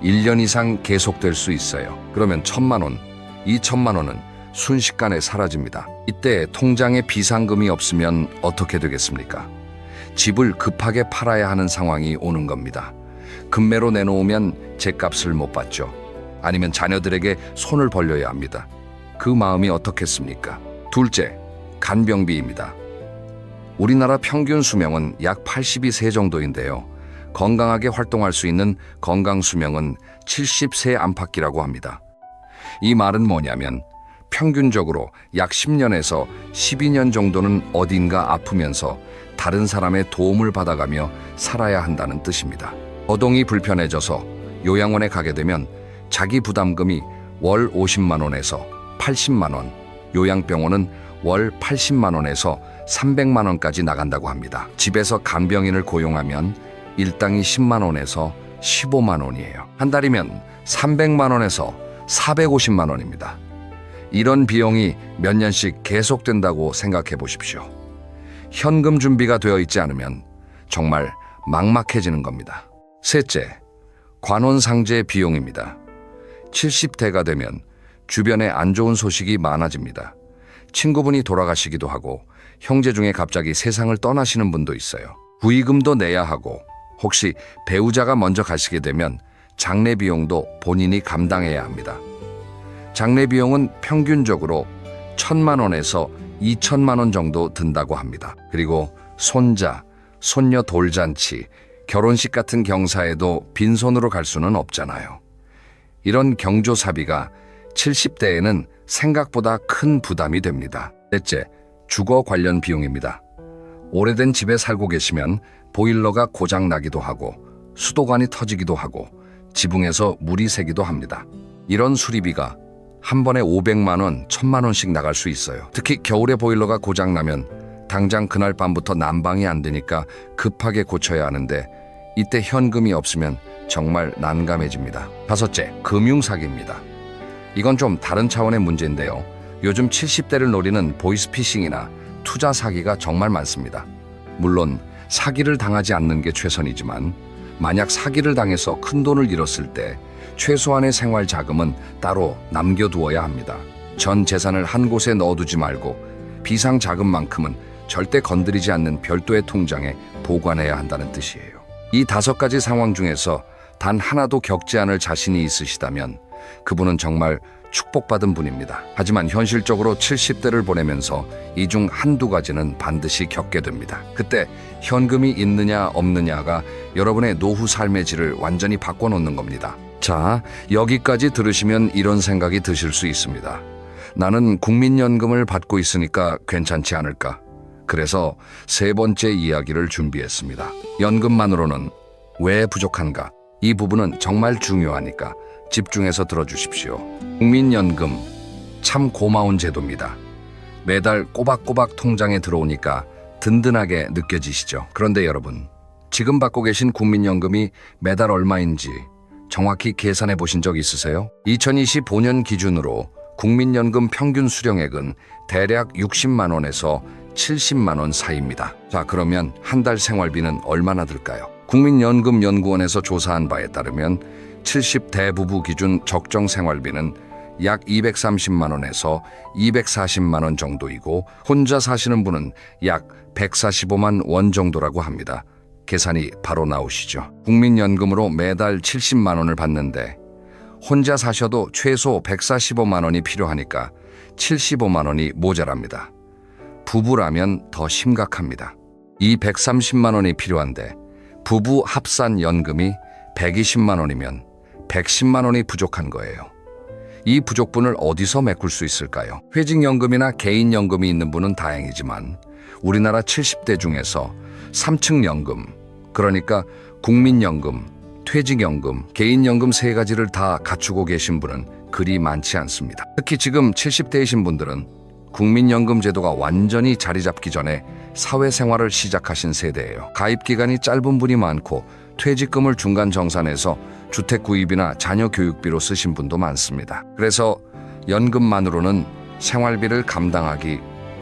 1년 이상 계속될 수 있어요. 그러면 1,000만 원, 2,000만 원은 순식간에 사라집니다. 이때 통장에 비상금이 없으면 어떻게 되겠습니까? 집을 급하게 팔아야 하는 상황이 오는 겁니다. 금매로 내놓으면 죗값을 못 받죠. 아니면 자녀들에게 손을 벌려야 합니다. 그 마음이 어떻겠습니까? 둘째, 간병비입니다. 우리나라 평균 수명은 약 82세 정도인데요. 건강하게 활동할 수 있는 건강 수명은 70세 안팎이라고 합니다. 이 말은 뭐냐면 평균적으로 약 10년에서 12년 정도는 어딘가 아프면서 다른 사람의 도움을 받아가며 살아야 한다는 뜻입니다. 거동이 불편해져서 요양원에 가게 되면 자기 부담금이 월 50만 원에서 80만 원, 요양병원은 월 80만 원에서 300만 원까지 나간다고 합니다. 집에서 간병인을 고용하면 일당이 10만 원에서 15만 원이에요. 한 달이면 300만 원에서 450만 원입니다. 이런 비용이 몇 년씩 계속된다고 생각해 보십시오. 현금 준비가 되어 있지 않으면 정말 막막해지는 겁니다. 셋째, 관혼상제 비용입니다. 70대가 되면 주변에 안 좋은 소식이 많아집니다. 친구분이 돌아가시기도 하고 형제 중에 갑자기 세상을 떠나시는 분도 있어요. 부의금도 내야 하고 혹시 배우자가 먼저 가시게 되면 장례 비용도 본인이 감당해야 합니다. 장례 비용은 평균적으로 1,000만 원에서 2천만 원 정도 든다고 합니다. 그리고 손자, 손녀 돌잔치, 결혼식 같은 경사에도 빈손으로 갈 수는 없잖아요. 이런 경조사비가 70대에는 생각보다 큰 부담이 됩니다. 넷째, 주거 관련 비용입니다. 오래된 집에 살고 계시면 보일러가 고장 나기도 하고 수도관이 터지기도 하고 지붕에서 물이 새기도 합니다. 이런 수리비가 한 번에 500만 원, 1,000만 원씩 나갈 수 있어요. 특히 겨울에 보일러가 고장 나면 당장 그날 밤부터 난방이 안 되니까 급하게 고쳐야 하는데 이때 현금이 없으면 정말 난감해집니다. 다섯째, 금융사기입니다. 이건 좀 다른 차원의 문제인데요. 요즘 70대를 노리는 보이스피싱이나 투자 사기가 정말 많습니다. 물론 사기를 당하지 않는 게 최선이지만 만약 사기를 당해서 큰 돈을 잃었을 때 최소한의 생활 자금은 따로 남겨두어야 합니다. 전 재산을 한 곳에 넣어두지 말고 비상 자금만큼은 절대 건드리지 않는 별도의 통장에 보관해야 한다는 뜻이에요. 이 5가지 상황 중에서 단 하나도 겪지 않을 자신이 있으시다면 그분은 정말 축복받은 분입니다. 하지만 현실적으로 70대를 보내면서 이 중 한두 가지는 반드시 겪게 됩니다. 그때 현금이 있느냐 없느냐가 여러분의 노후 삶의 질을 완전히 바꿔놓는 겁니다. 자, 여기까지 들으시면 이런 생각이 드실 수 있습니다. 나는 국민연금을 받고 있으니까 괜찮지 않을까? 그래서 세 번째 이야기를 준비했습니다. 연금만으로는 왜 부족한가? 이 부분은 정말 중요하니까 집중해서 들어주십시오. 국민연금 참 고마운 제도입니다. 매달 꼬박꼬박 통장에 들어오니까 든든하게 느껴지시죠? 그런데 여러분, 지금 받고 계신 국민연금이 매달 얼마인지 정확히 계산해 보신 적 있으세요? 2025년 기준으로 국민연금 평균 수령액은 대략 60만 원에서 70만 원 사이입니다. 자, 그러면 한 달 생활비는 얼마나 들까요? 국민연금연구원에서 조사한 바에 따르면 70대 부부 기준 적정 생활비는 약 230만 원에서 240만 원 정도이고 혼자 사시는 분은 약 145만 원 정도라고 합니다. 계산이 바로 나오시죠? 국민연금으로 매달 70만 원을 받는데 혼자 사셔도 최소 145만 원이 필요하니까 75만 원이 모자랍니다. 부부라면 더 심각합니다. 이 130만 원이 필요한데 부부 합산 연금이 120만 원이면 110만 원이 부족한 거예요. 이 부족분을 어디서 메꿀 수 있을까요? 회직연금이나 개인연금이 있는 분은 다행이지만 우리나라 70대 중에서 3층 연금, 그러니까 국민연금, 퇴직연금, 개인연금 세 가지를 다 갖추고 계신 분은 그리 많지 않습니다. 특히 지금 70대이신 분들은 국민연금 제도가 완전히 자리 잡기 전에 사회생활을 시작하신 세대예요. 가입 기간이 짧은 분이 많고 퇴직금을 중간 정산해서 주택 구입이나 자녀 교육비로 쓰신 분도 많습니다. 그래서 연금만으로는 생활비를 감당하기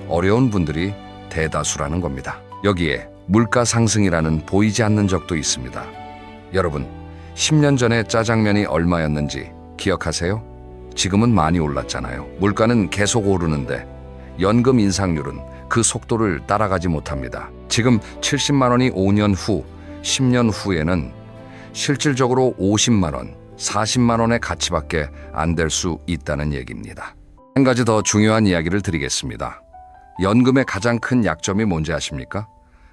어려운 분들이 대다수라는 겁니다. 여기에 물가 상승이라는 보이지 않는 적도 있습니다. 여러분, 10년 전에 짜장면이 얼마였는지 기억하세요? 지금은 많이 올랐잖아요. 물가는 계속 오르는데 연금 인상률은 그 속도를 따라가지 못합니다. 지금 70만 원이 5년 후, 10년 후에는 실질적으로 50만 원, 40만 원의 가치밖에 안 될 수 있다는 얘기입니다. 한 가지 더 중요한 이야기를 드리겠습니다. 연금의 가장 큰 약점이 뭔지 아십니까?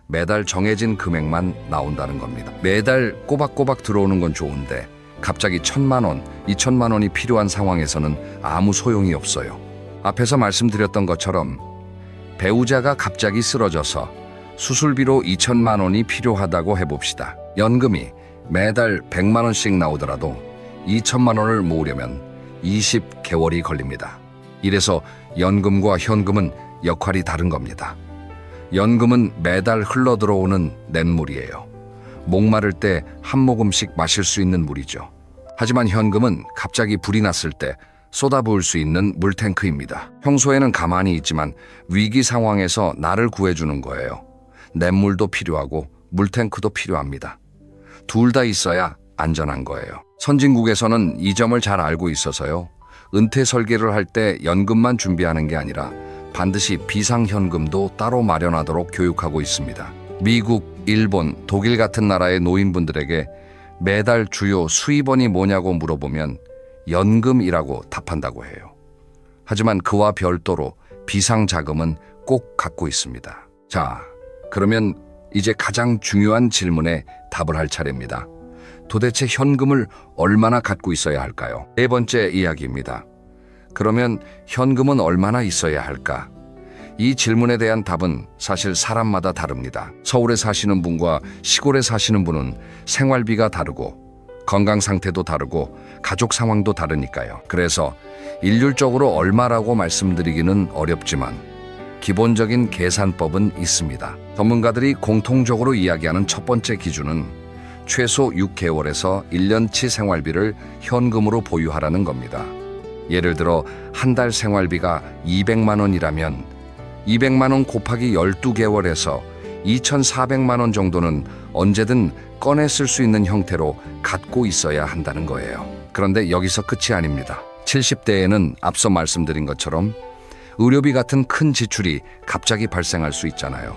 매달 정해진 금액만 나온다는 겁니다. 매달 꼬박꼬박 들어오는 건 좋은데 갑자기 1,000만 원, 2,000만 원이 필요한 상황에서는 아무 소용이 없어요. 앞에서 말씀드렸던 것처럼 배우자가 갑자기 쓰러져서 수술비로 2,000만 원이 필요하다고 해봅시다. 연금이 매달 100만 원씩 나오더라도 2,000만 원을 모으려면 20개월이 걸립니다. 이래서 연금과 현금은 역할이 다른 겁니다. 연금은 매달 흘러들어오는 냇물이에요. 목마를 때 한 모금씩 마실 수 있는 물이죠. 하지만 현금은 갑자기 불이 났을 때 쏟아부을 수 있는 물탱크입니다. 평소에는 가만히 있지만 위기 상황에서 나를 구해주는 거예요. 냇물도 필요하고 물탱크도 필요합니다. 둘 다 있어야 안전한 거예요. 선진국에서는 이 점을 잘 알고 있어서요. 은퇴 설계를 할 때 연금만 준비하는 게 아니라 반드시 비상현금도 따로 마련하도록 교육하고 있습니다. 미국, 일본, 독일 같은 나라의 노인분들에게 매달 주요 수입원이 뭐냐고 물어보면 연금이라고 답한다고 해요. 하지만 그와 별도로 비상자금은 꼭 갖고 있습니다. 자, 그러면 이제 가장 중요한 질문에 답을 할 차례입니다. 도대체 현금을 얼마나 갖고 있어야 할까요? 네 번째 이야기입니다. 그러면 현금은 얼마나 있어야 할까? 이 질문에 대한 답은 사실 사람마다 다릅니다. 서울에 사시는 분과 시골에 사시는 분은 생활비가 다르고 건강 상태도 다르고 가족 상황도 다르니까요. 그래서 일률적으로 얼마라고 말씀드리기는 어렵지만 기본적인 계산법은 있습니다. 전문가들이 공통적으로 이야기하는 첫 번째 기준은 최소 6개월에서 1년치 생활비를 현금으로 보유하라는 겁니다. 예를 들어 한 달 생활비가 200만 원이라면 200만 원 곱하기 12개월에서 2,400만 원 정도는 언제든 꺼내 쓸 수 있는 형태로 갖고 있어야 한다는 거예요. 그런데 여기서 끝이 아닙니다. 70대에는 앞서 말씀드린 것처럼 의료비 같은 큰 지출이 갑자기 발생할 수 있잖아요.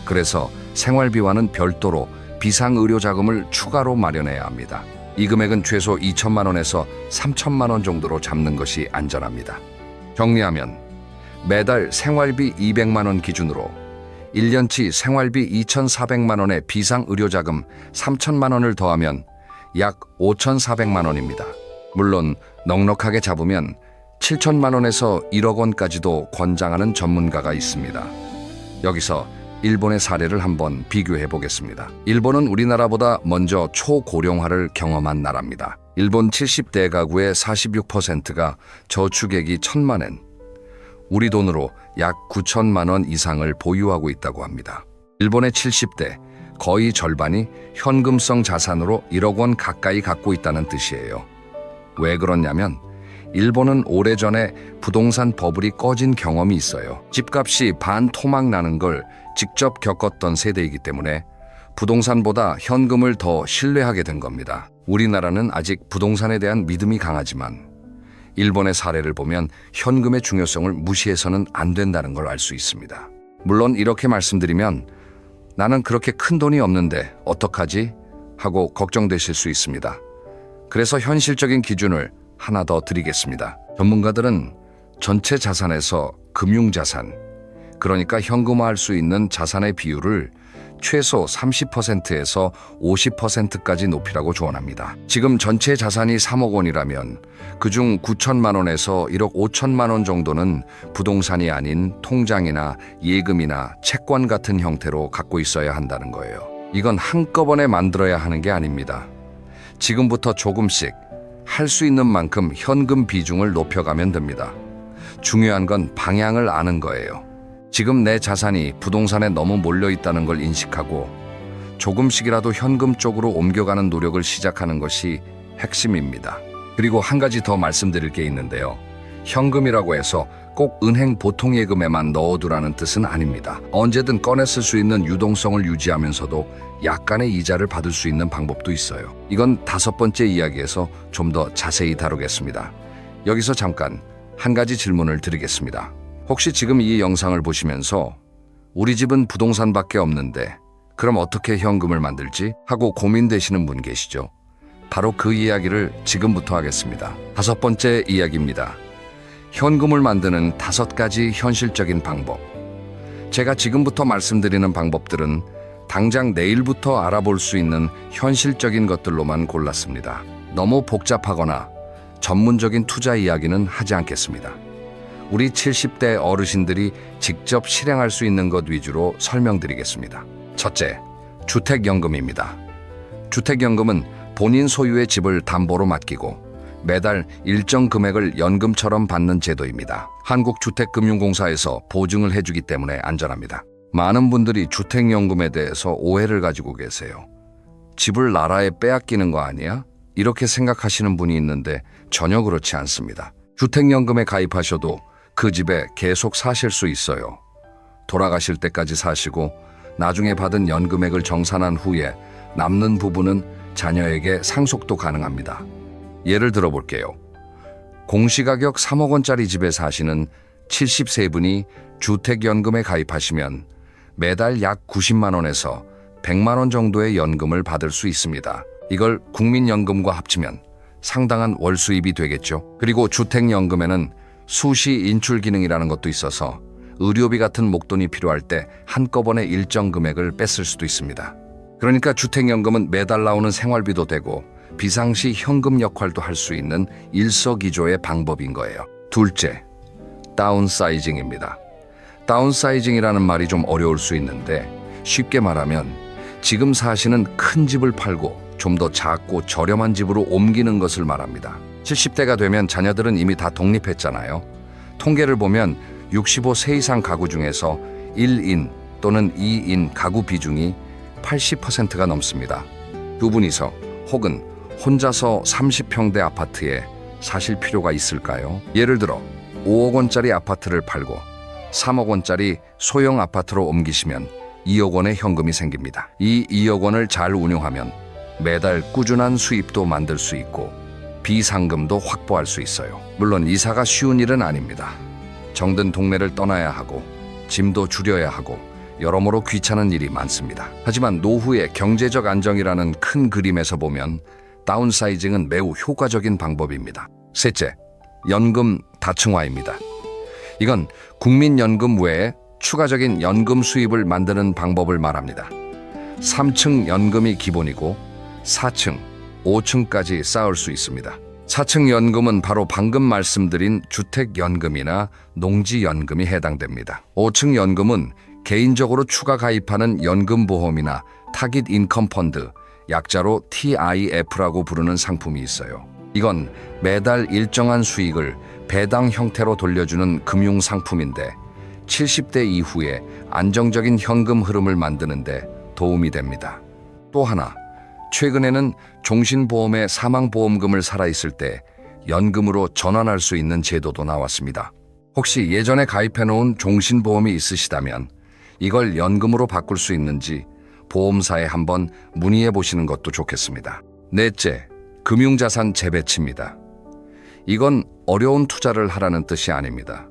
그래서 생활비와는 별도로 비상의료자금을 추가로 마련해야 합니다. 이 금액은 최소 2천만 원에서 3천만 원 정도로 잡는 것이 안전합니다. 정리하면 매달 생활비 200만 원 기준으로 1년치 생활비 2,400만 원의 비상의료자금 3천만 원을 더하면 약 5,400만 원입니다. 물론 넉넉하게 잡으면 7천만 원에서 1억 원까지도 권장하는 전문가가 있습니다. 여기서 일본의 사례를 한번 비교해 보겠습니다. 일본은 우리나라보다 먼저 초고령화를 경험한 나라입니다. 일본 70대 가구의 46%가 저축액이 1,000만 엔, 우리 돈으로 약 9천만 원 이상을 보유하고 있다고 합니다. 일본의 70대 거의 절반이 현금성 자산으로 1억 원 가까이 갖고 있다는 뜻이에요. 왜 그러냐면 일본은 오래전에 부동산 버블이 꺼진 경험이 있어요. 집값이 반토막 나는 걸 직접 겪었던 세대이기 때문에 부동산보다 현금을 더 신뢰하게 된 겁니다. 우리나라는 아직 부동산에 대한 믿음이 강하지만 일본의 사례를 보면 현금의 중요성을 무시해서는 안 된다는 걸 알 수 있습니다. 물론 이렇게 말씀드리면 나는 그렇게 큰 돈이 없는데 어떡하지? 하고 걱정되실 수 있습니다. 그래서 현실적인 기준을 하나 더 드리겠습니다. 전문가들은 전체 자산에서 금융자산, 그러니까 현금화할 수 있는 자산의 비율을 최소 30%에서 50%까지 높이라고 조언합니다. 지금 전체 자산이 3억 원이라면 그중 9천만 원에서 1억 5천만 원 정도는 부동산이 아닌 통장이나 예금이나 채권 같은 형태로 갖고 있어야 한다는 거예요. 이건 한꺼번에 만들어야 하는 게 아닙니다. 지금부터 조금씩 할 수 있는 만큼 현금 비중을 높여가면 됩니다. 중요한 건 방향을 아는 거예요. 지금 내 자산이 부동산에 너무 몰려 있다는 걸 인식하고 조금씩이라도 현금 쪽으로 옮겨가는 노력을 시작하는 것이 핵심입니다. 그리고 한 가지 더 말씀드릴 게 있는데요. 현금이라고 해서 꼭 은행 보통 예금에만 넣어두라는 뜻은 아닙니다. 언제든 꺼내 쓸 수 있는 유동성을 유지하면서도 약간의 이자를 받을 수 있는 방법도 있어요. 이건 5번째 이야기에서 좀 더 자세히 다루겠습니다. 여기서 잠깐 한 가지 질문을 드리겠습니다. 혹시 지금 이 영상을 보시면서 우리 집은 부동산밖에 없는데 그럼 어떻게 현금을 만들지? 하고 고민되시는 분 계시죠? 바로 그 이야기를 지금부터 하겠습니다. 5번째 이야기입니다. 현금을 만드는 5가지 현실적인 방법. 제가 지금부터 말씀드리는 방법들은 당장 내일부터 알아볼 수 있는 현실적인 것들로만 골랐습니다. 너무 복잡하거나 전문적인 투자 이야기는 하지 않겠습니다. 우리 70대 어르신들이 직접 실행할 수 있는 것 위주로 설명드리겠습니다. 첫째, 주택연금입니다. 주택연금은 본인 소유의 집을 담보로 맡기고 매달 일정 금액을 연금처럼 받는 제도입니다. 한국주택금융공사에서 보증을 해주기 때문에 안전합니다. 많은 분들이 주택연금에 대해서 오해를 가지고 계세요. 집을 나라에 빼앗기는 거 아니야? 이렇게 생각하시는 분이 있는데 전혀 그렇지 않습니다. 주택연금에 가입하셔도 그 집에 계속 사실 수 있어요. 돌아가실 때까지 사시고 나중에 받은 연금액을 정산한 후에 남는 부분은 자녀에게 상속도 가능합니다. 예를 들어 볼게요. 공시가격 3억 원짜리 집에 사시는 73분이 주택연금에 가입하시면 매달 약 90만 원에서 100만 원 정도의 연금을 받을 수 있습니다. 이걸 국민연금과 합치면 상당한 월 수입이 되겠죠. 그리고 주택연금에는 수시 인출 기능이라는 것도 있어서 의료비 같은 목돈이 필요할 때 한꺼번에 일정 금액을 뺐을 수도 있습니다. 그러니까 주택연금은 매달 나오는 생활비도 되고 비상시 현금 역할도 할 수 있는 일석이조의 방법인 거예요. 둘째, 다운사이징입니다. 다운사이징이라는 말이 좀 어려울 수 있는데 쉽게 말하면 지금 사시는 큰 집을 팔고 좀 더 작고 저렴한 집으로 옮기는 것을 말합니다. 70대가 되면 자녀들은 이미 다 독립했잖아요. 통계를 보면 65세 이상 가구 중에서 1인 또는 2인 가구 비중이 80%가 넘습니다. 두 분이서 혹은 혼자서 30평대 아파트에 사실 필요가 있을까요? 예를 들어 5억 원짜리 아파트를 팔고 3억 원짜리 소형 아파트로 옮기시면 2억 원의 현금이 생깁니다. 이 2억 원을 잘 운용하면 매달 꾸준한 수입도 만들 수 있고 비상금도 확보할 수 있어요. 물론 이사가 쉬운 일은 아닙니다. 정든 동네를 떠나야 하고 짐도 줄여야 하고 여러모로 귀찮은 일이 많습니다. 하지만 노후의 경제적 안정이라는 큰 그림에서 보면 다운사이징은 매우 효과적인 방법입니다. 셋째, 연금 다층화입니다. 이건 국민연금 외에 추가적인 연금 수입을 만드는 방법을 말합니다. 3층 연금이 기본이고 4층, 5층까지 쌓을 수 있습니다. 4층 연금은 바로 방금 말씀드린 주택연금이나 농지연금이 해당됩니다. 5층 연금은 개인적으로 추가 가입하는 연금보험이나 타깃 인컴 펀드, 약자로 TIF라고 부르는 상품이 있어요. 이건 매달 일정한 수익을 배당 형태로 돌려주는 금융 상품인데 70대 이후에 안정적인 현금 흐름을 만드는 데 도움이 됩니다. 또 하나, 최근에는 종신보험의 사망보험금을 살아있을 때 연금으로 전환할 수 있는 제도도 나왔습니다. 혹시 예전에 가입해놓은 종신보험이 있으시다면 이걸 연금으로 바꿀 수 있는지 보험사에 한번 문의해 보시는 것도 좋겠습니다. 넷째, 금융자산 재배치입니다. 이건 어려운 투자를 하라는 뜻이 아닙니다.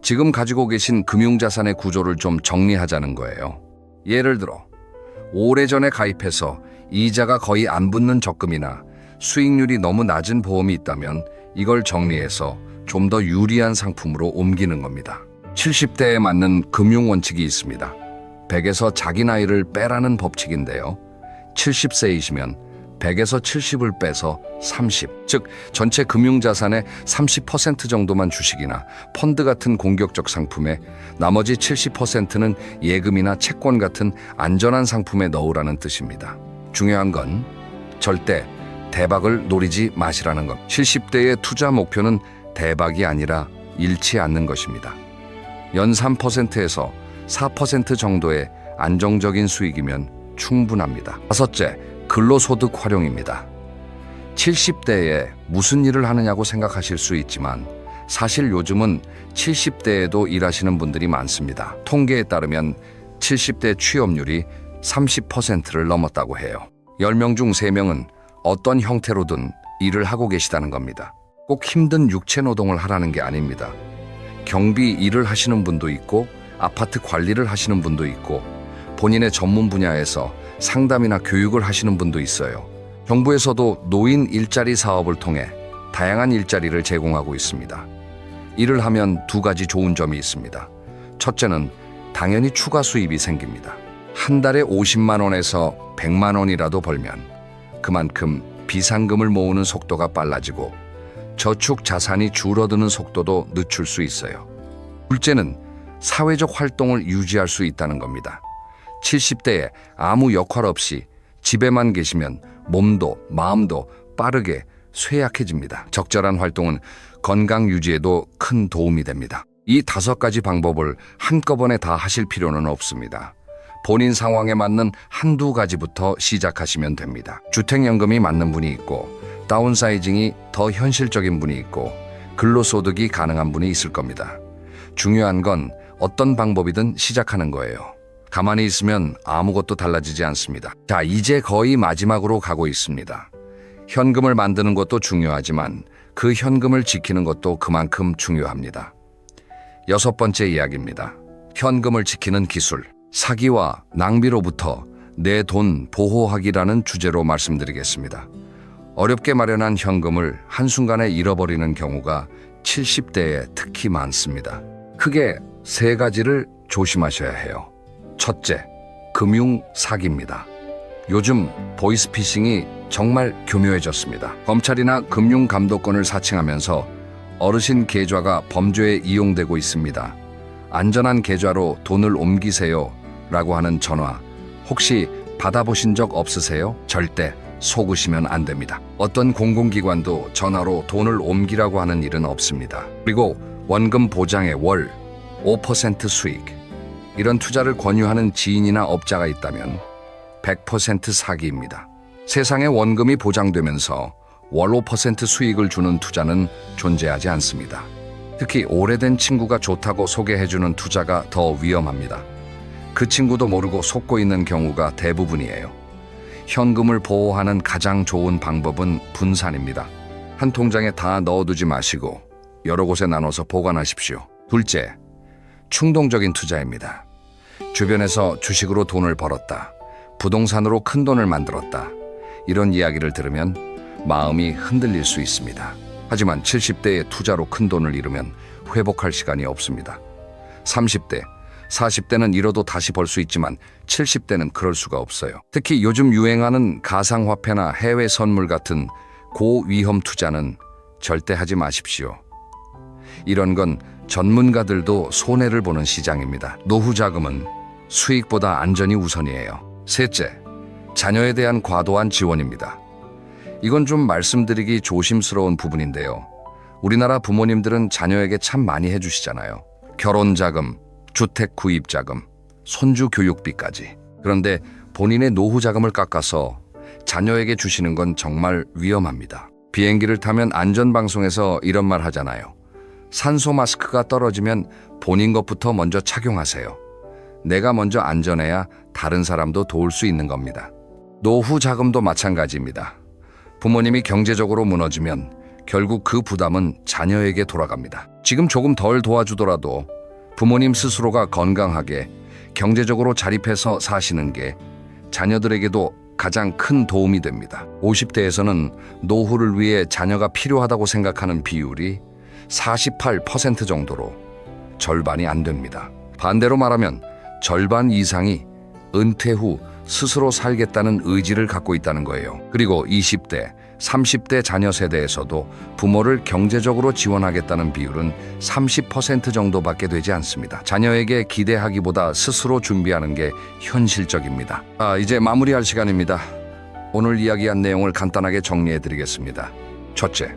지금 가지고 계신 금융자산의 구조를 좀 정리하자는 거예요. 예를 들어 오래전에 가입해서 이자가 거의 안 붙는 적금이나 수익률이 너무 낮은 보험이 있다면 이걸 정리해서 좀 더 유리한 상품으로 옮기는 겁니다. 70대에 맞는 금융 원칙이 있습니다. 100에서 자기 나이를 빼라는 법칙인데요. 70세이시면 100에서 70을 빼서 30, 즉 전체 금융자산의 30% 정도만 주식이나 펀드 같은 공격적 상품에 나머지 70%는 예금이나 채권 같은 안전한 상품에 넣으라는 뜻입니다. 중요한 건 절대 대박을 노리지 마시라는 것. 70대의 투자 목표는 대박이 아니라 잃지 않는 것입니다. 연 3%에서 4% 정도의 안정적인 수익이면 충분합니다. 다섯째, 근로소득 활용입니다. 70대에 무슨 일을 하느냐고 생각하실 수 있지만 사실 요즘은 70대에도 일하시는 분들이 많습니다. 통계에 따르면 70대 취업률이 30%를 넘었다고 해요. 10명 중 3명은 어떤 형태로든 일을 하고 계시다는 겁니다. 꼭 힘든 육체 노동을 하라는 게 아닙니다. 경비 일을 하시는 분도 있고 아파트 관리를 하시는 분도 있고 본인의 전문 분야에서 상담이나 교육을 하시는 분도 있어요. 정부에서도 노인 일자리 사업을 통해 다양한 일자리를 제공하고 있습니다. 일을 하면 2가지 좋은 점이 있습니다. 첫째는 당연히 추가 수입이 생깁니다. 한 달에 50만 원에서 100만 원이라도 벌면 그만큼 비상금을 모으는 속도가 빨라지고 저축 자산이 줄어드는 속도도 늦출 수 있어요. 둘째는 사회적 활동을 유지할 수 있다는 겁니다. 70대에 아무 역할 없이 집에만 계시면 몸도 마음도 빠르게 쇠약해집니다. 적절한 활동은 건강 유지에도 큰 도움이 됩니다. 이 5가지 방법을 한꺼번에 다 하실 필요는 없습니다. 본인 상황에 맞는 1~2가지부터 시작하시면 됩니다. 주택연금이 맞는 분이 있고 다운사이징이 더 현실적인 분이 있고 근로소득이 가능한 분이 있을 겁니다. 중요한 건 어떤 방법이든 시작하는 거예요. 가만히 있으면 아무것도 달라지지 않습니다. 자, 이제 거의 마지막으로 가고 있습니다. 현금을 만드는 것도 중요하지만 그 현금을 지키는 것도 그만큼 중요합니다. 6번째 이야기입니다. 현금을 지키는 기술. 사기와 낭비로부터 내 돈 보호하기라는 주제로 말씀드리겠습니다. 어렵게 마련한 현금을 한순간에 잃어버리는 경우가 70대에 특히 많습니다. 크게 3가지를 조심하셔야 해요. 첫째, 금융 사기입니다. 요즘 보이스피싱이 정말 교묘해졌습니다. 검찰이나 금융감독권을 사칭하면서 어르신 계좌가 범죄에 이용되고 있습니다. 안전한 계좌로 돈을 옮기세요 라고 하는 전화 혹시 받아보신 적 없으세요? 절대 속으시면 안 됩니다. 어떤 공공기관도 전화로 돈을 옮기라고 하는 일은 없습니다. 그리고 원금 보장의 월 5% 수익, 이런 투자를 권유하는 지인이나 업자가 있다면 100% 사기입니다. 세상에 원금이 보장되면서 월 5% 수익을 주는 투자는 존재하지 않습니다. 특히 오래된 친구가 좋다고 소개해주는 투자가 더 위험합니다. 그 친구도 모르고 속고 있는 경우가 대부분이에요. 현금을 보호하는 가장 좋은 방법은 분산입니다. 한 통장에 다 넣어두지 마시고 여러 곳에 나눠서 보관하십시오. 둘째, 충동적인 투자입니다. 주변에서 주식으로 돈을 벌었다, 부동산으로 큰 돈을 만들었다, 이런 이야기를 들으면 마음이 흔들릴 수 있습니다. 하지만 70대의 투자로 큰 돈을 잃으면 회복할 시간이 없습니다. 30대, 40대는 잃어도 다시 벌 수 있지만 70대는 그럴 수가 없어요. 특히 요즘 유행하는 가상화폐나 해외 선물 같은 고위험 투자는 절대 하지 마십시오. 이런 건 전문가들도 손해를 보는 시장입니다. 노후 자금은 수익보다 안전이 우선이에요. 셋째, 자녀에 대한 과도한 지원입니다. 이건 좀 말씀드리기 조심스러운 부분인데요. 우리나라 부모님들은 자녀에게 참 많이 해주시잖아요. 결혼자금, 주택 구입 자금, 손주 교육비까지. 그런데 본인의 노후 자금을 깎아서 자녀에게 주시는 건 정말 위험합니다. 비행기를 타면 안전방송에서 이런 말 하잖아요. 산소 마스크가 떨어지면 본인 것부터 먼저 착용하세요. 내가 먼저 안전해야 다른 사람도 도울 수 있는 겁니다. 노후 자금도 마찬가지입니다. 부모님이 경제적으로 무너지면 결국 그 부담은 자녀에게 돌아갑니다. 지금 조금 덜 도와주더라도 부모님 스스로가 건강하게 경제적으로 자립해서 사시는 게 자녀들에게도 가장 큰 도움이 됩니다. 50대에서는 노후를 위해 자녀가 필요하다고 생각하는 비율이 48% 정도로 절반이 안 됩니다. 반대로 말하면 절반 이상이 은퇴 후 스스로 살겠다는 의지를 갖고 있다는 거예요. 그리고 20대, 30대 자녀 세대에서도 부모를 경제적으로 지원하겠다는 비율은 30% 정도밖에 되지 않습니다. 자녀에게 기대하기보다 스스로 준비하는 게 현실적입니다. 이제 마무리할 시간입니다. 오늘 이야기한 내용을 간단하게 정리해드리겠습니다. 첫째,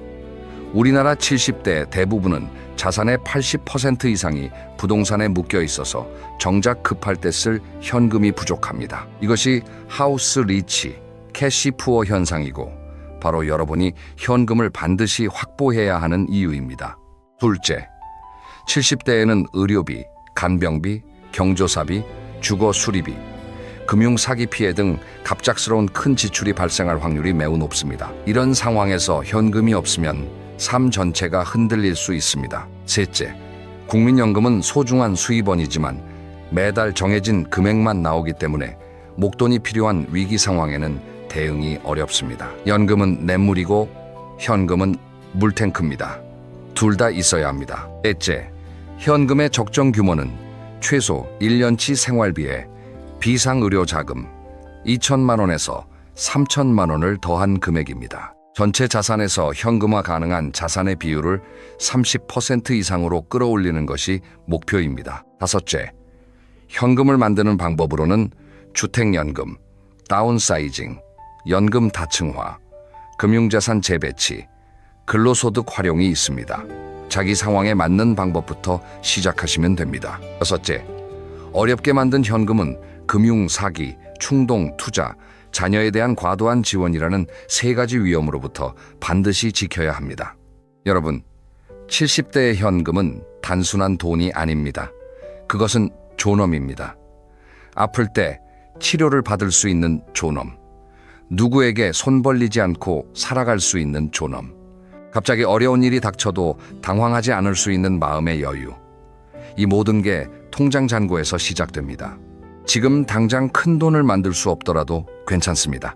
우리나라 70대 대부분은 자산의 80% 이상이 부동산에 묶여 있어서 정작 급할 때 쓸 현금이 부족합니다. 이것이 하우스 리치, 캐시 푸어 현상이고 바로 여러분이 현금을 반드시 확보해야 하는 이유입니다. 둘째, 70대에는 의료비, 간병비, 경조사비, 주거 수리비, 금융 사기 피해 등 갑작스러운 큰 지출이 발생할 확률이 매우 높습니다. 이런 상황에서 현금이 없으면 삶 전체가 흔들릴 수 있습니다. 셋째, 국민연금은 소중한 수입원이지만 매달 정해진 금액만 나오기 때문에 목돈이 필요한 위기 상황에는 대응이 어렵습니다. 연금은 냇물이고 현금은 물탱크입니다. 둘 다 있어야 합니다. 넷째, 현금의 적정 규모는 최소 1년치 생활비에 비상의료 자금 2천만 원에서 3천만 원을 더한 금액입니다. 전체 자산에서 현금화 가능한 자산의 비율을 30% 이상으로 끌어올리는 것이 목표입니다. 다섯째, 현금을 만드는 방법으로는 주택연금, 다운사이징, 연금 다층화, 금융자산 재배치, 근로소득 활용이 있습니다. 자기 상황에 맞는 방법부터 시작하시면 됩니다. 여섯째, 어렵게 만든 현금은 금융 사기, 충동 투자, 자녀에 대한 과도한 지원이라는 세 가지 위험으로부터 반드시 지켜야 합니다. 여러분, 70대의 현금은 단순한 돈이 아닙니다. 그것은 존엄입니다. 아플 때 치료를 받을 수 있는 존엄, 누구에게 손 벌리지 않고 살아갈 수 있는 존엄, 갑자기 어려운 일이 닥쳐도 당황하지 않을 수 있는 마음의 여유, 이 모든 게 통장 잔고에서 시작됩니다. 지금 당장 큰 돈을 만들 수 없더라도 괜찮습니다.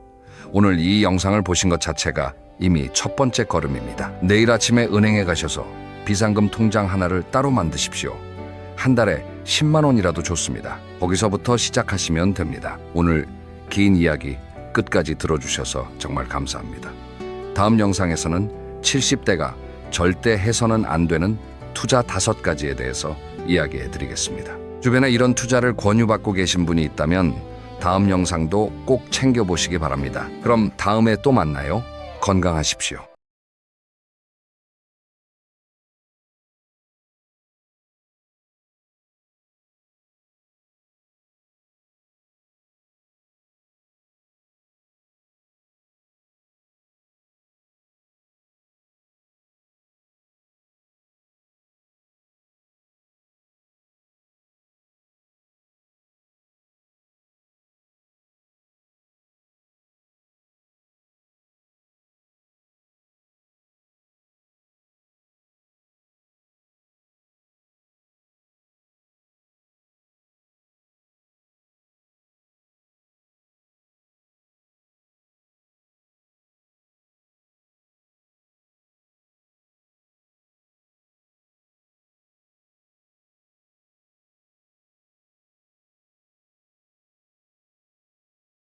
오늘 이 영상을 보신 것 자체가 이미 첫 번째 걸음입니다. 내일 아침에 은행에 가셔서 비상금 통장 하나를 따로 만드십시오. 한 달에 10만 원이라도 좋습니다. 거기서부터 시작하시면 됩니다. 오늘 긴 이야기 끝까지 들어주셔서 정말 감사합니다. 다음 영상에서는 70대가 절대 해서는 안 되는 투자 5가지에 대해서 이야기해 드리겠습니다. 주변에 이런 투자를 권유받고 계신 분이 있다면 다음 영상도 꼭 챙겨보시기 바랍니다. 그럼 다음에 또 만나요. 건강하십시오.